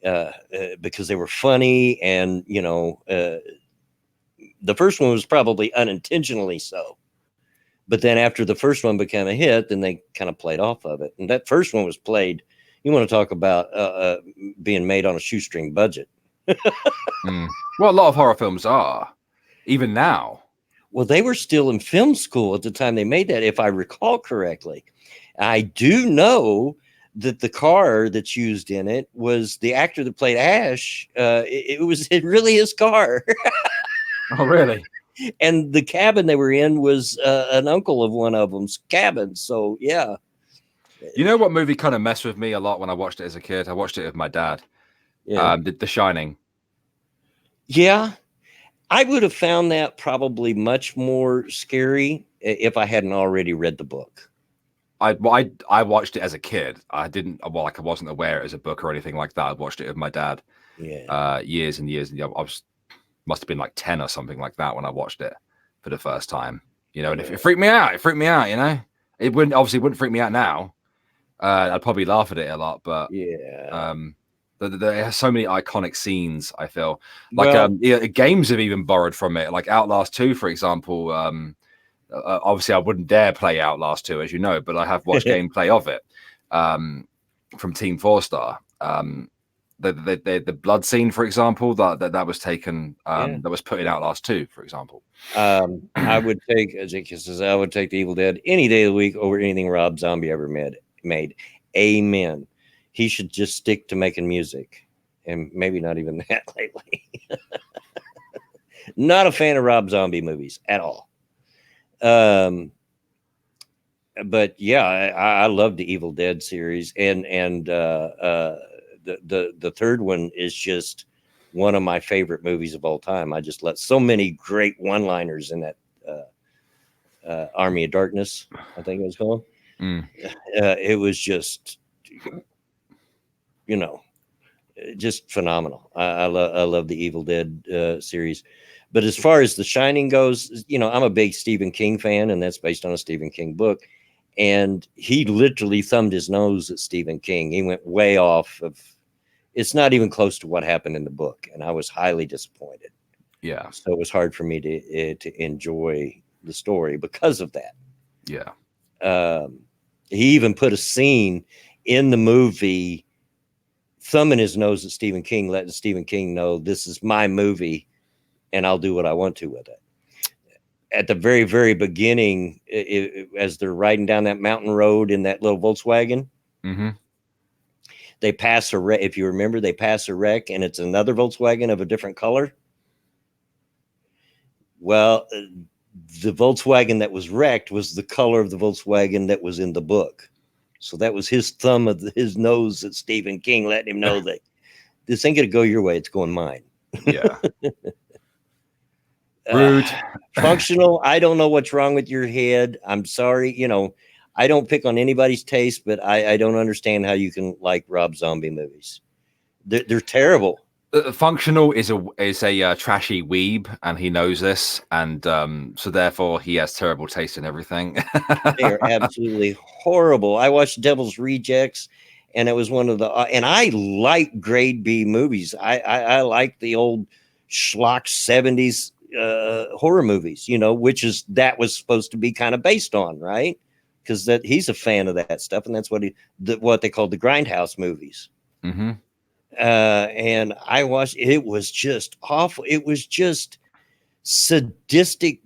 because they were funny, and the first one was probably unintentionally so. But then after the first one became a hit, then they kind of played off of it, and that first one was played. You want to talk about being made on a shoestring budget? Well, a lot of horror films are, even now. Well, they were still in film school at the time they made that, if I recall correctly. I do know that the car that's used in it was the actor that played Ash. It was really his car. Oh, really? And the cabin they were in was an uncle of one of them's cabin. So, yeah. You know what movie kind of messed with me a lot when I watched it as a kid? I watched it with my dad. Yeah. The Shining. Yeah. I would have found that probably much more scary if I hadn't already read the book. I watched it as a kid. I wasn't aware it was a book or anything like that. I watched it with my dad. Yeah. Years and years. Must have been like 10 or something like that when I watched it for the first time. And if it freaked me out, It wouldn't freak me out now. I'd probably laugh at it a lot, but yeah. There are so many iconic scenes. I feel like games have even borrowed from it, like Outlast 2, for example. Obviously, I wouldn't dare play Outlast 2, as you know, but I have watched gameplay of it from Team 4-Star. The blood scene, for example, that was taken, that was put in Outlast 2, for example. I would take, as Jake says, I would take the Evil Dead any day of the week over anything Rob Zombie ever made. Amen. He should just stick to making music, and maybe not even that lately. Not a fan of Rob Zombie movies at all. But yeah, I love the Evil Dead series, and the third one is just one of my favorite movies of all time. I just let so many great one-liners in that Army of Darkness, I think it was called. It was just, just phenomenal. I love the Evil Dead series. But as far as The Shining goes, I'm a big Stephen King fan, and that's based on a Stephen King book. and he literally thumbed his nose at Stephen King. He went way off of. It's not even close to what happened in the book, and I was highly disappointed. Yeah. So it was hard for me to enjoy the story because of that. Yeah. He even put a scene in the movie thumbing his nose at Stephen King, letting Stephen King know this is my movie and I'll do what I want to with it. At the very, very beginning, as they're riding down that mountain road in that little Volkswagen, Mm-hmm. they pass a wreck. If you remember, they pass a wreck and it's another Volkswagen of a different color. Well, the Volkswagen that was wrecked was the color of the Volkswagen that was in the book. So that was his thumb of his nose at Stephen King, letting him know that this ain't going to go your way. It's going mine. Yeah. Rude. Functional. I don't know what's wrong with your head. I'm sorry. I don't pick on anybody's taste, but I don't understand how you can like Rob Zombie movies. They're terrible. Functional is a trashy weeb, and he knows this, and so therefore he has terrible taste in everything. They are absolutely horrible. I watched Devil's Rejects, and it was one of the and I like grade B movies. I like the old schlock 70s horror movies, which that was supposed to be kind of based on, right? Because that he's a fan of that stuff, and that's what what they called the grindhouse movies. Mm-hmm. And I watched. It was just awful. It was just sadistic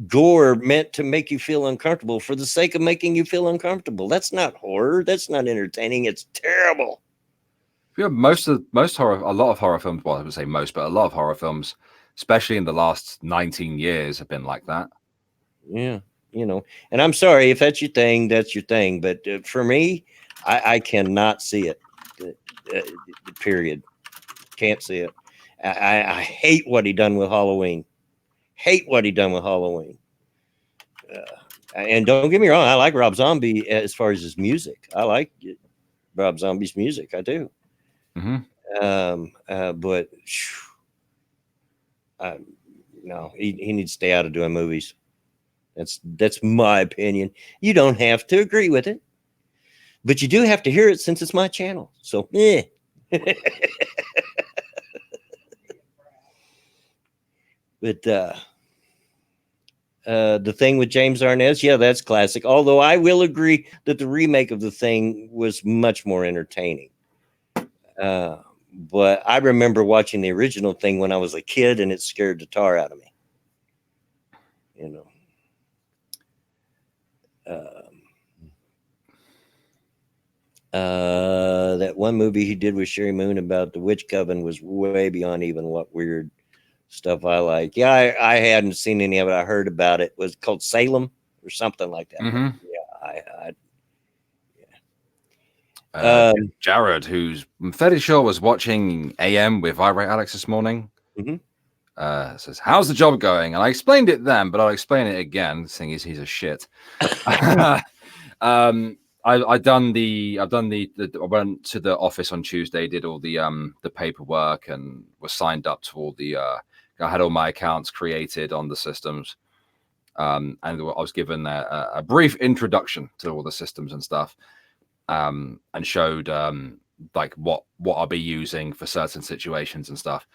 gore meant to make you feel uncomfortable for the sake of making you feel uncomfortable. That's not horror. That's not entertaining. It's terrible. Yeah, a lot of horror films. Well, I would say most, but a lot of horror films, especially in the last 19 years, have been like that. Yeah, and I'm sorry if that's your thing. That's your thing. But for me, I cannot see it. Period. Can't see it. I hate what he done with Halloween. And don't get me wrong, I like Rob Zombie as far as his music. I like Rob Zombie's music. I do. Mm-hmm. But no, he needs to stay out of doing movies. That's my opinion. You don't have to agree with it, but you do have to hear it since it's my channel. So, But the Thing with James Arness, yeah, that's classic. Although I will agree that the remake of The Thing was much more entertaining. But I remember watching the original Thing when I was a kid, and it scared the tar out of me. That one movie he did with Sherry Moon about the witch coven was way beyond even what weird stuff I like. Yeah, I hadn't seen any of it. I heard about it. It was called Salem or something like that. Mm-hmm. Yeah, Jared, who's I'm fairly sure was watching AM with Vibrate Alex this morning, says, "How's the job going?" And I explained it then, but I'll explain it again. The thing is, he's a shit. I went to the office on Tuesday, did all the paperwork, and was signed up to all the. I had all my accounts created on the systems, and I was given a brief introduction to all the systems and stuff, and showed like what I'll be using for certain situations and stuff.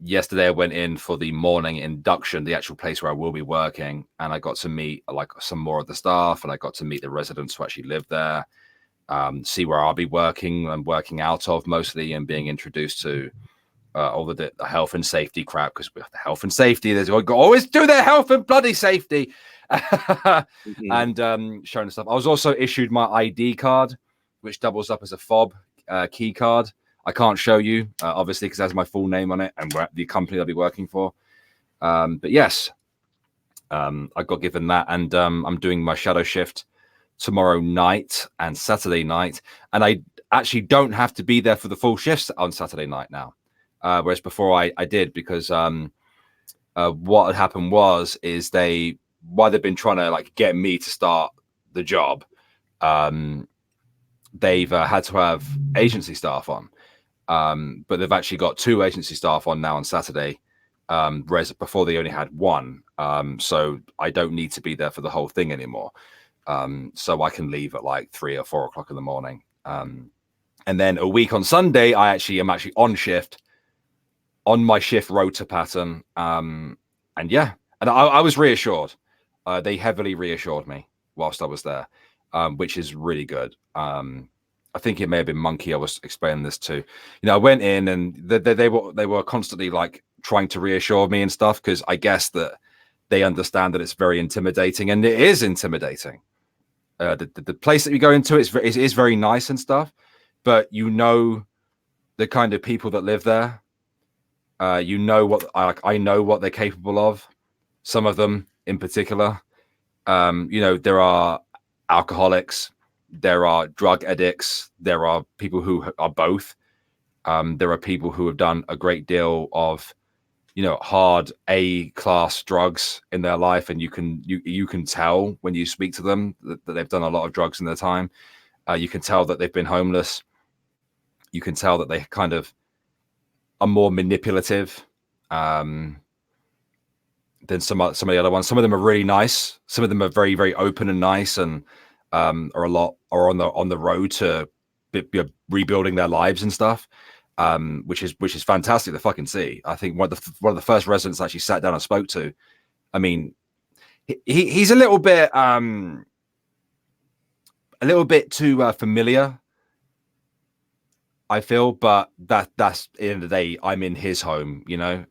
Yesterday I went in for the morning induction, the actual place where I will be working, and I got to meet like some more of the staff, and I got to meet the residents who actually live there, see where I'll be working and working out of mostly, and being introduced to all the health and safety crap, because with the health and safety, there's always do their health and bloody safety. And showing stuff. I was also issued my ID card, which doubles up as a fob key card. I can't show you, obviously, because it has my full name on it and the company I'll be working for. But yes, I got given that, and I'm doing my shadow shift tomorrow night and Saturday night, and I actually don't have to be there for the full shifts on Saturday night now, whereas before I did, because what had happened is while they've been trying to like get me to start the job, they've had to have agency staff on. But they've actually got 2 agency staff on now on Saturday, whereas before they only had one. So I don't need to be there for the whole thing anymore. So I can leave at like 3 or 4 o'clock in the morning. And then a week on Sunday, I'm actually on shift, on my shift rota pattern. And yeah, and I was reassured. They heavily reassured me whilst I was there, which is really good. I think it may have been Monkey I was explaining this to. I went in and they were constantly like trying to reassure me and stuff, because I guess that they understand that it's very intimidating, and it is intimidating. The place that you go into is very nice and stuff, but the kind of people that live there. I know what they're capable of. Some of them in particular. There are alcoholics, there are drug addicts, there are people who are both. There are people who have done a great deal of, hard A-class drugs in their life, and you can tell when you speak to them that they've done a lot of drugs in their time. You can tell that they've been homeless. You can tell that they kind of are more manipulative than some of the other ones. Some of them are really nice. Some of them are very, very open and nice, and are on the road to rebuilding their lives and stuff, which is fantastic to fucking see. I think one of the first residents I actually sat down and spoke to. I mean, he's a little bit too familiar, I feel, but that's at the end of the day, I'm in his home, Yeah.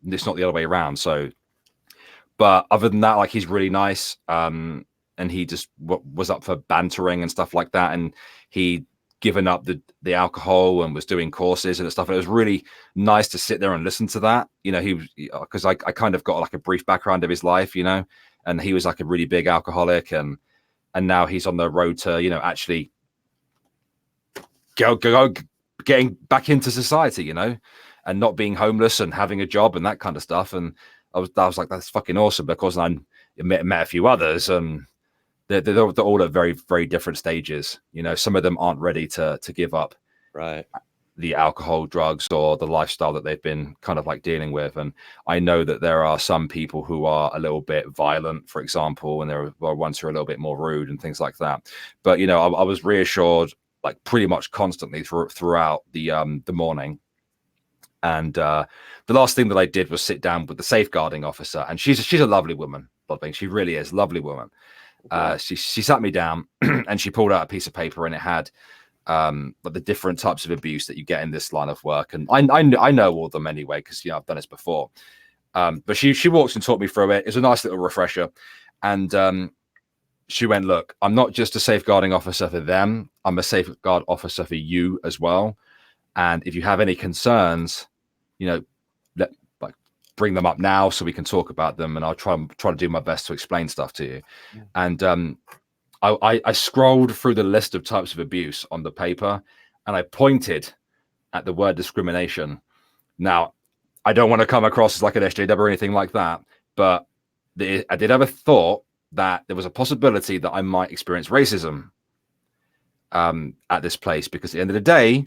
It's not the other way around. So, but other than that, like, he's really nice. And he just was up for bantering and stuff like that. And he'd given up the alcohol and was doing courses and stuff. And it was really nice to sit there and listen to that. Because I kind of got like a brief background of his life, and he was like a really big alcoholic, and now he's on the road to, actually getting back into society, and not being homeless and having a job and that kind of stuff. And I was like, that's fucking awesome. Because I met a few others, and they're all at very, very different stages. Some of them aren't ready to give up Right. the alcohol, drugs, or the lifestyle that they've been kind of like dealing with. And I know that there are some people who are a little bit violent, for example, and there are ones who are a little bit more rude and things like that. But I was reassured like pretty much constantly throughout the morning. And the last thing that I did was sit down with the safeguarding officer, and she's a lovely woman. She really is a lovely woman. She sat me down and she pulled out a piece of paper, and it had like the different types of abuse that you get in this line of work. And I know all of them anyway, because I've done this before. But she walked and taught me through it. It's a nice little refresher. And she went, look, I'm not just a safeguarding officer for them. I'm a safeguard officer for you as well. And if you have any concerns, bring them up now so we can talk about them, and I'll try to do my best to explain stuff to you. Yeah. And I scrolled through the list of types of abuse on the paper, and I pointed at the word discrimination. Now, I don't want to come across as like an SJW or anything like that, but I did have a thought that there was a possibility that I might experience racism at this place, because at the end of the day,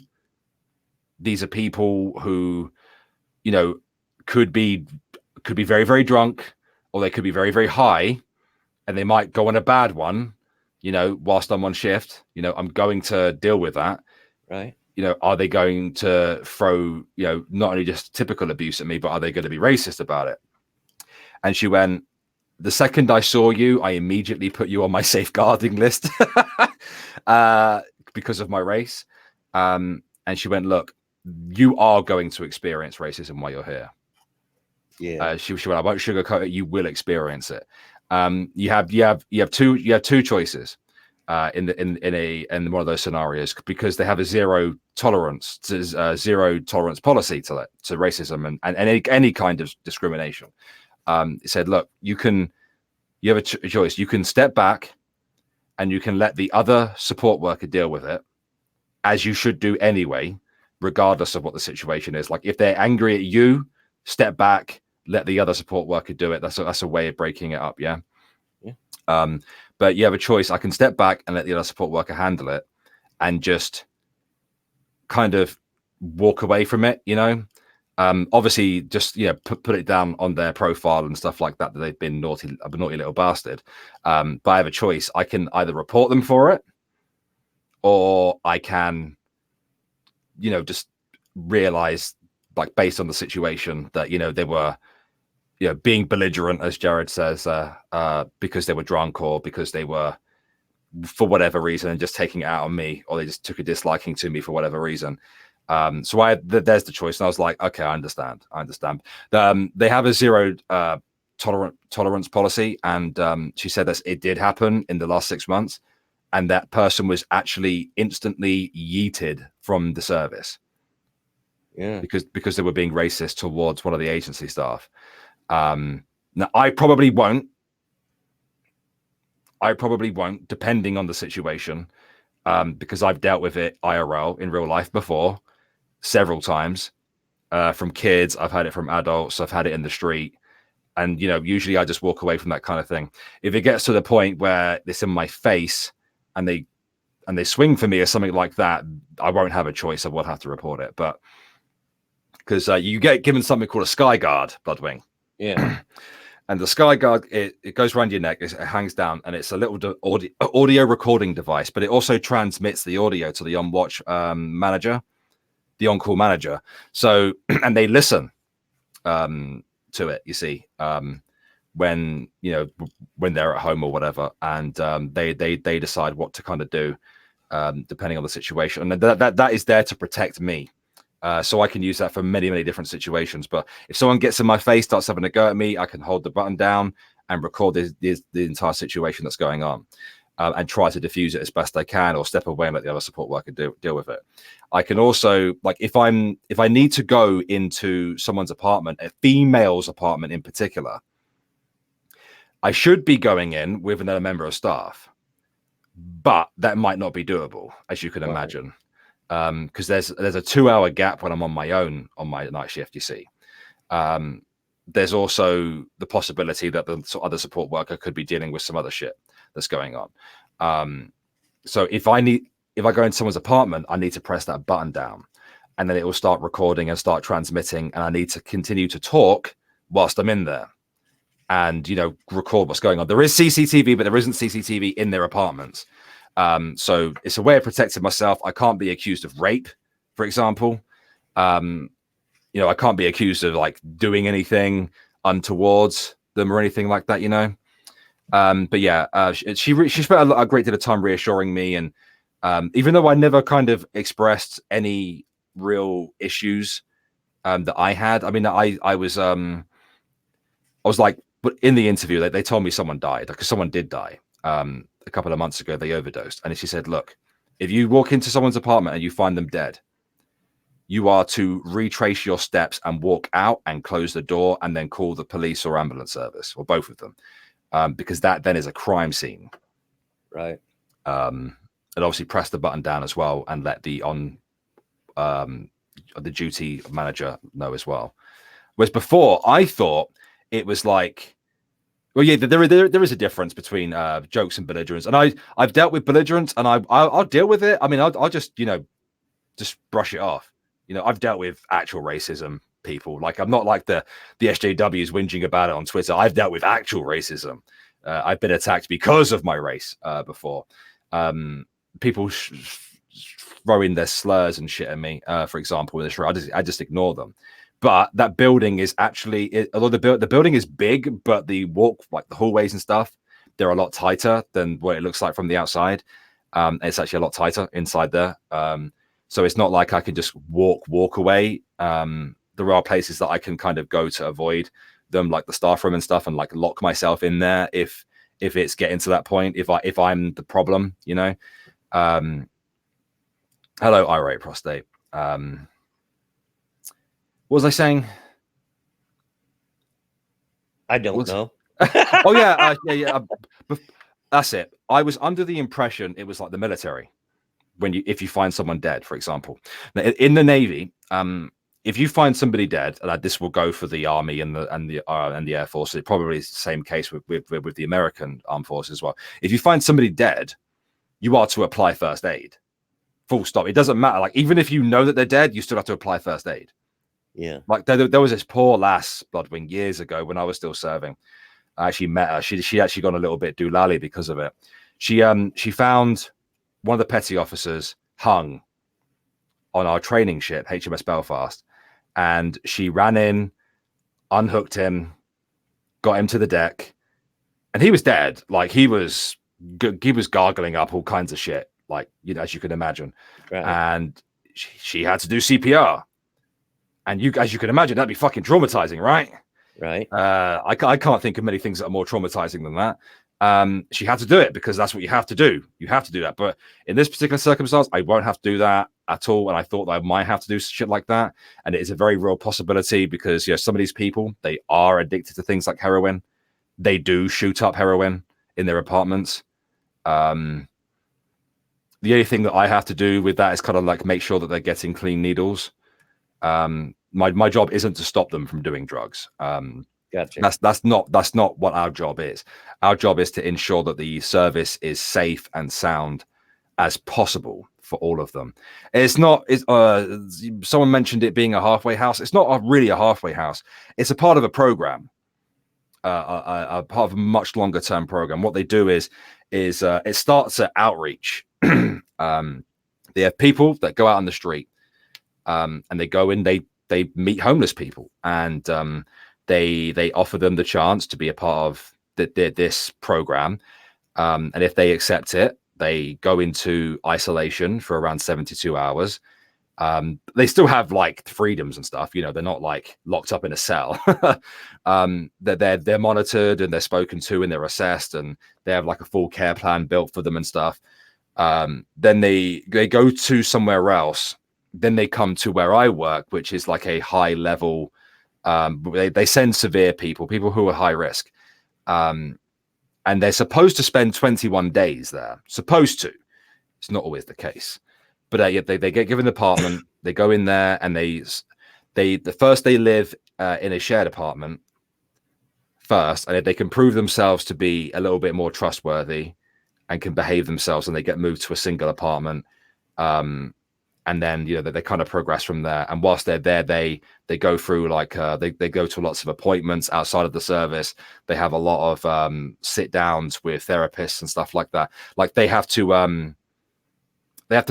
these are people who, could be very, very drunk, or they could be very, very high, and they might go on a bad one, whilst I'm on shift. I'm going to deal with that. Right. Are they going to throw, not only just typical abuse at me, but are they going to be racist about it? And she went, the second I saw you, I immediately put you on my safeguarding list because of my race. And she went, look, you are going to experience racism while you're here. Yeah. She went, I won't sugarcoat it. You will experience it. You have two choices in one of those scenarios, because they have a zero tolerance policy to racism and any kind of discrimination. It said, look, you have a choice. You can step back and you can let the other support worker deal with it, as you should do anyway, regardless of what the situation is. Like, if they're angry at you, step back, let the other support worker do it. That's a way of breaking it up. Yeah. But you have a choice. I can step back and let the other support worker handle it, and just kind of walk away from it, Obviously, just put it down on their profile and stuff like that they've been a naughty little bastard. But I have a choice. I can either report them for it, or I can, just realize, like, based on the situation, that they were, being belligerent, as Jared says, because they were drunk, or because they were, for whatever reason, and just taking it out on me, or they just took a disliking to me for whatever reason. So there's the choice, and I was like, okay, I understand. They have a zero tolerance policy, and she said that it did happen in the last 6 months, and that person was actually instantly yeeted from the service. Yeah, because they were being racist towards one of the agency staff. Now I probably won't, depending on the situation, because I've dealt with it IRL, in real life, before, several times, from kids. I've had it from adults. I've had it in the street, and usually I just walk away from that kind of thing. If it gets to the point where it's in my face and they swing for me or something like that, I won't have a choice. I will have to report it. But because you get given something called a sky guard, Bloodwing. yeah. And the sky guard, it goes around your neck, it hangs down, and it's a little audio recording device, but it also transmits the audio to the on-watch manager, the on-call manager. So, and they listen to it, you see, when they're at home or whatever, and they decide what to kind of do, depending on the situation. And that is there to protect me. So I can use that for many, many different situations. But if someone gets in my face, starts having a go at me, I can hold the button down and record the entire situation that's going on, and try to diffuse it as best I can, or step away and let the other support worker deal with it. I can also, like, if I need to go into someone's apartment, a female's apartment in particular, I should be going in with another member of staff, but that might not be doable, as you can imagine. Because there's a 2-hour gap when I'm on my own on my night shift, you see. There's also the possibility that the other support worker could be dealing with some other shit that's going on. So if I go into someone's apartment, I need to press that button down, and then it will start recording and start transmitting, and I need to continue to talk whilst I'm in there and record what's going on. There is CCTV, but there isn't CCTV in their apartments. So it's a way of protecting myself. I can't be accused of rape, for example. I can't be accused of, like, doing anything untowards them or anything like that, But yeah, she spent a great deal of time reassuring me, and even though I never kind of expressed any real issues that I had, I mean, I was like, but in the interview, they told me someone died, because someone did die. A couple of months ago, they overdosed. And she said, look, if you walk into someone's apartment and you find them dead, you are to retrace your steps and walk out and close the door, and then call the police or ambulance service, or both of them, because that then is a crime scene. Right. And obviously press the button down as well, and let the duty manager know as well. Whereas before, I thought it was like, well, yeah, there is a difference between jokes and belligerents, and I've dealt with belligerents, and I'll deal with it. I mean, I'll just just brush it off. I've dealt with actual racism, people. Like, I'm not like the SJWs whinging about it on Twitter. I've dealt with actual racism. I've been attacked because of my race before. People throw in their slurs and shit at me, for example, in the show. I just ignore them. But that building is actually, although the building is big, but the like the hallways and stuff, they're a lot tighter than what it looks like from the outside. It's actually a lot tighter inside there. So it's not like I can just walk away. There are places that I can kind of go to avoid them, like the staff room and stuff, and like lock myself in there if it's getting to that point, if I'm the problem, Hello, irate prostate. What was I saying? I don't know. Oh yeah, yeah. That's it. I was under the impression it was like the military, if you find someone dead, for example. Now, in the Navy, if you find somebody dead, and this will go for the Army and the Air Force. It probably is the same case with the American Armed Forces as well. If you find somebody dead, you are to apply first aid. Full stop. It doesn't matter. Like, even if you know that they're dead, you still have to apply first aid. Yeah. Like there was this poor lass, Bloodwing, years ago when I was still serving. I actually met her. She actually got a little bit doolally because of it. She found one of the petty officers hung on our training ship, HMS Belfast, and she ran in, unhooked him, got him to the deck, and he was dead. Like he was gargling up all kinds of shit, like, you know, as you can imagine. Right. And she had to do CPR. And as you can imagine, that'd be fucking traumatizing, right? Right. I can't think of many things that are more traumatizing than that. She had to do it because that's what you have to do. You have to do that. But in this particular circumstance, I won't have to do that at all. And I thought that I might have to do shit like that. And it is a very real possibility because, you know, some of these people, they are addicted to things like heroin. They do shoot up heroin in their apartments. The only thing that I have to do with that is kind of like make sure that they're getting clean needles. My job isn't to stop them from doing drugs. Gotcha. That's not what our job is. Our job is to ensure that the service is safe and sound as possible for all of them. It's not. Someone mentioned it being a halfway house. It's not really a halfway house. It's a part of a program, a part of a much longer term program. What they do is it starts at outreach. They have people that go out on the street, and they go in. They meet homeless people, and they offer them the chance to be a part of this program. And if they accept it, they go into isolation for around 72 hours. They still have like freedoms and stuff, you know, they're not like locked up in a cell. They're monitored and they're spoken to and they're assessed, and they have like a full care plan built for them and stuff. Then they go to somewhere else. Then they come to where I work, which is like a high level. They send severe people who are high risk. And they're supposed to spend 21 days there. Supposed to. It's not always the case. But they get given an apartment. They go in there and they live in a shared apartment first. And if they can prove themselves to be a little bit more trustworthy and can behave themselves, and they get moved to a single apartment. And then, you know, they kind of progress from there. And whilst they're there, they go through like they go to lots of appointments outside of the service. They have a lot of sit downs with therapists and stuff like that. Like they have to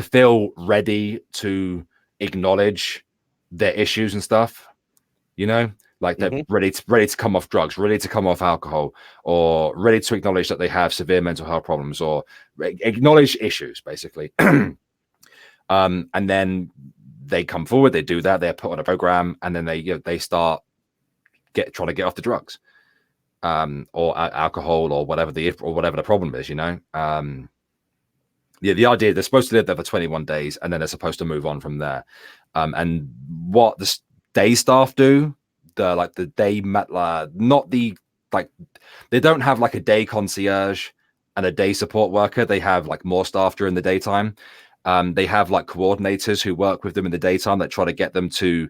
feel ready to acknowledge their issues and stuff. You know, like they're ready to come off drugs, ready to come off alcohol, or ready to acknowledge that they have severe mental health problems, or acknowledge issues, basically. And then they come forward, they do that, they're put on a program, and then they start trying to get off the drugs, or alcohol, or whatever the problem is, you know. The idea, they're supposed to live there for 21 days, and then they're supposed to move on from there. And what the day staff do, the day not the like, they don't have like a day concierge and a day support worker. They have like more staff during the daytime. They have like coordinators who work with them in the daytime that try to get them to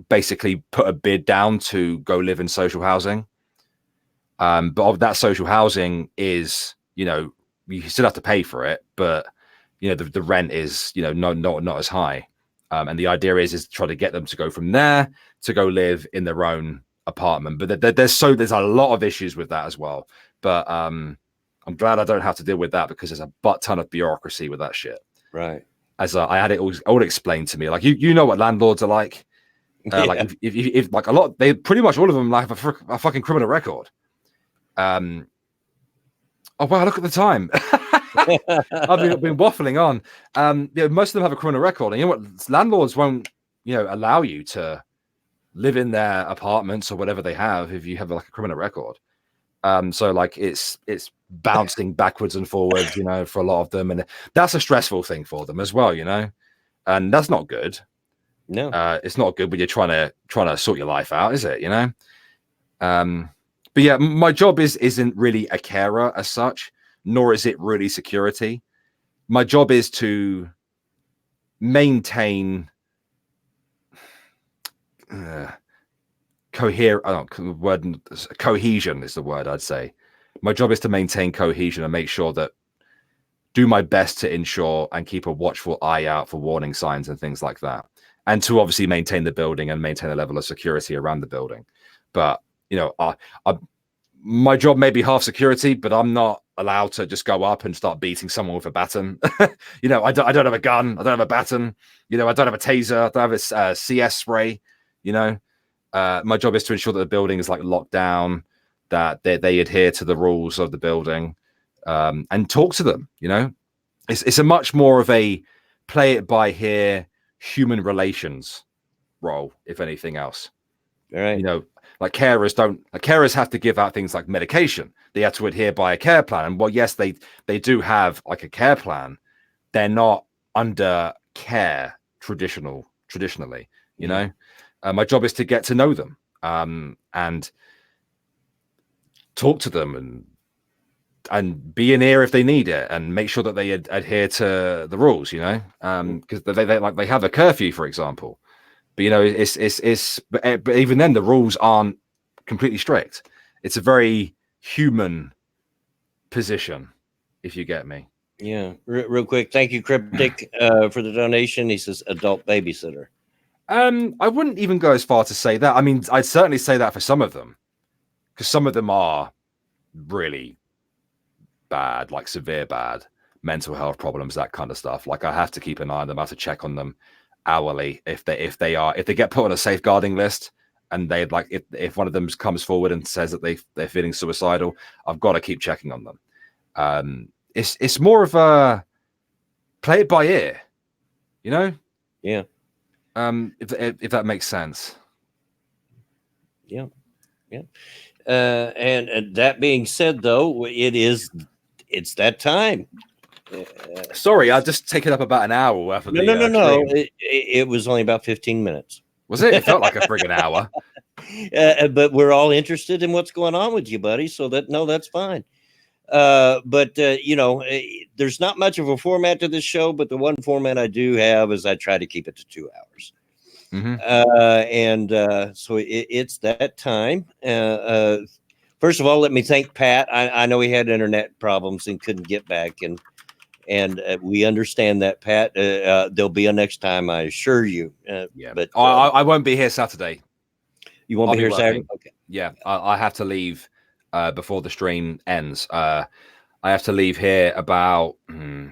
basically put a bid down to go live in social housing. But of that social housing is, you know, you still have to pay for it, but you know, the rent is, you know, not as high. And the idea is to try to get them to go from there to go live in their own apartment. But there's a lot of issues with that as well. But I'm glad I don't have to deal with that, because there's a butt ton of bureaucracy with that shit. Right. As I had it all explained to me, like you know what landlords are like. Yeah. Like if like a lot, they pretty much all of them have a fucking criminal record. Oh wow, look at the time. I've been waffling on. Yeah, most of them have a criminal record, and you know what? Landlords won't, you know, allow you to live in their apartments or whatever they have if you have like a criminal record. So like it's bouncing backwards and forwards, you know, for a lot of them, and that's a stressful thing for them as well, you know, and that's not good. No. It's not good when you're trying to sort your life out, is it? You know. But yeah, my job isn't really a carer as such, nor is it really security. My job is to maintain cohesion is the word I'd say. My job is to maintain cohesion and make sure that, do my best to ensure and keep a watchful eye out for warning signs and things like that. and to obviously maintain the building and maintain a level of security around the building. But my job may be half security, but I'm not allowed to just go up and start beating someone with a baton. I don't have a gun. I don't have a baton. I don't have a taser. I don't have a CS spray. My job is to ensure that the building is like locked down, that they adhere to the rules of the building, and talk to them. It's a much more of a play it by ear human relations role, if anything else. All right. Like carers have to give out things like medication. They have to adhere by a care plan. And well, yes, they do have like a care plan. They're not under care traditionally, my job is to get to know them, and talk to them and be an ear if they need it, and make sure that they adhere to the rules, because they have a curfew, for example. But but even then the rules aren't completely strict. It's a very human position, if you get me. Yeah. Real quick. Thank you, Cryptic, for the donation. He says adult babysitter. I wouldn't even go as far to say that. I mean, I'd certainly say that for some of them, because some of them are really bad, like severe bad mental health problems, that kind of stuff. Like I have to keep an eye on them. I have to check on them hourly if they get put on a safeguarding list, and they like if one of them comes forward and says that they're feeling suicidal, I've got to keep checking on them. It's more of a play it by ear, Yeah. If that makes sense. Yeah. And that being said, though, it's that time. Sorry, I just taken up about an hour worth of No. It was only about 15 minutes. Was it? It felt like a friggin' hour. But we're all interested in what's going on with you, buddy. So that's fine. But there's not much of a format to this show, but the one format I do have is I try to keep it to 2 hours. Mm-hmm. So it's that time. First of all, let me thank Pat. I know he had internet problems and couldn't get back, and we understand that, Pat. There'll be a next time, I assure you. Yeah, but I won't be here Saturday. You won't be here Saturday? Okay. Yeah, I have to leave before the stream ends. I have to leave here about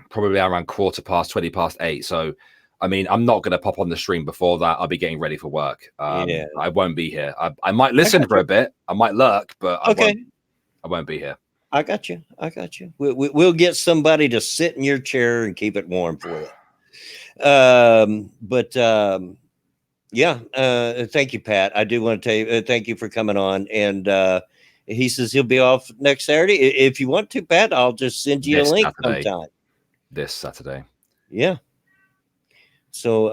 probably around 8:15. So, I mean, I'm not going to pop on the stream before that. I'll be getting ready for work. Yeah. I won't be here. I might listen for a bit. I might lurk, but I won't be here. I got you. We'll get somebody to sit in your chair and keep it warm for you. Thank you, Pat. I do want to tell you, thank you for coming on. And he says he'll be off next Saturday. If you want to, Pat, I'll just send you a link sometime. This Saturday. Yeah. So,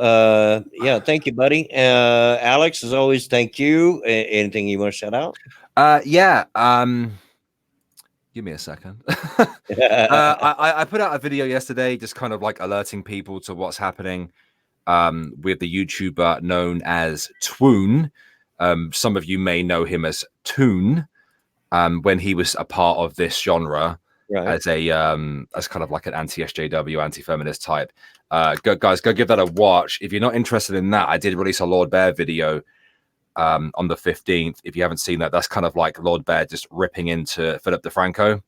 thank you, buddy. Alex, as always, thank you. Anything you want to shout out? Give me a second. I put out a video yesterday, just kind of like alerting people to what's happening with the YouTuber known as Twoon. Some of you may know him as Toon, when he was a part of this genre. Right. As kind of like an anti-SJW, anti-feminist type. Guys, go give that a watch. If you're not interested in that, I did release a Lord Bear video on the 15th. If you haven't seen that, that's kind of like Lord Bear just ripping into Philip DeFranco.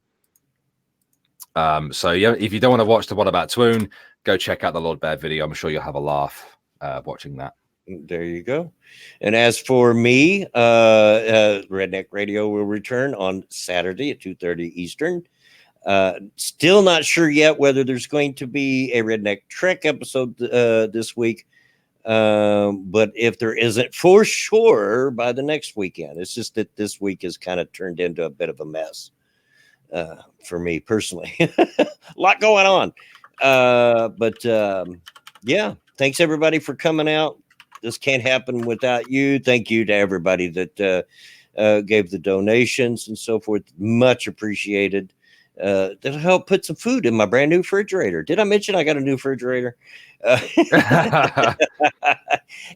So yeah, if you don't want to watch the one about Twoon, go check out the Lord Bear video. I'm sure you'll have a laugh watching that. There you go. And as for me, Redneck Radio will return on Saturday at 2:30 Eastern. Still not sure yet whether there's going to be a Redneck Trek episode this week. But if there isn't, for sure by the next weekend. It's just that this week has kind of turned into a bit of a mess for me personally. A lot going on. Thanks everybody for coming out. This can't happen without you. Thank you to everybody that gave the donations and so forth. Much appreciated. That'll help put some food in my brand new refrigerator. Did I mention I got a new refrigerator? And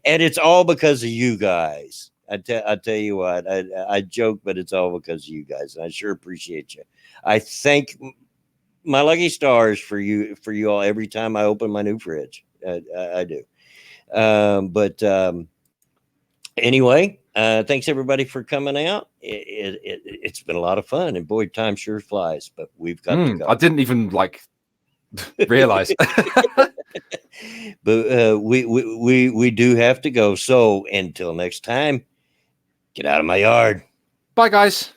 it's all because of you guys. I tell you what, I joke, but it's all because of you guys. And I sure appreciate you. I thank my lucky stars for you all every time I open my new fridge. I do. But anyway, thanks everybody for coming out. It's been a lot of fun, and boy, time sure flies. But we've got to go. I didn't even realize. But we do have to go. So until next time, get out of my yard. Bye, guys.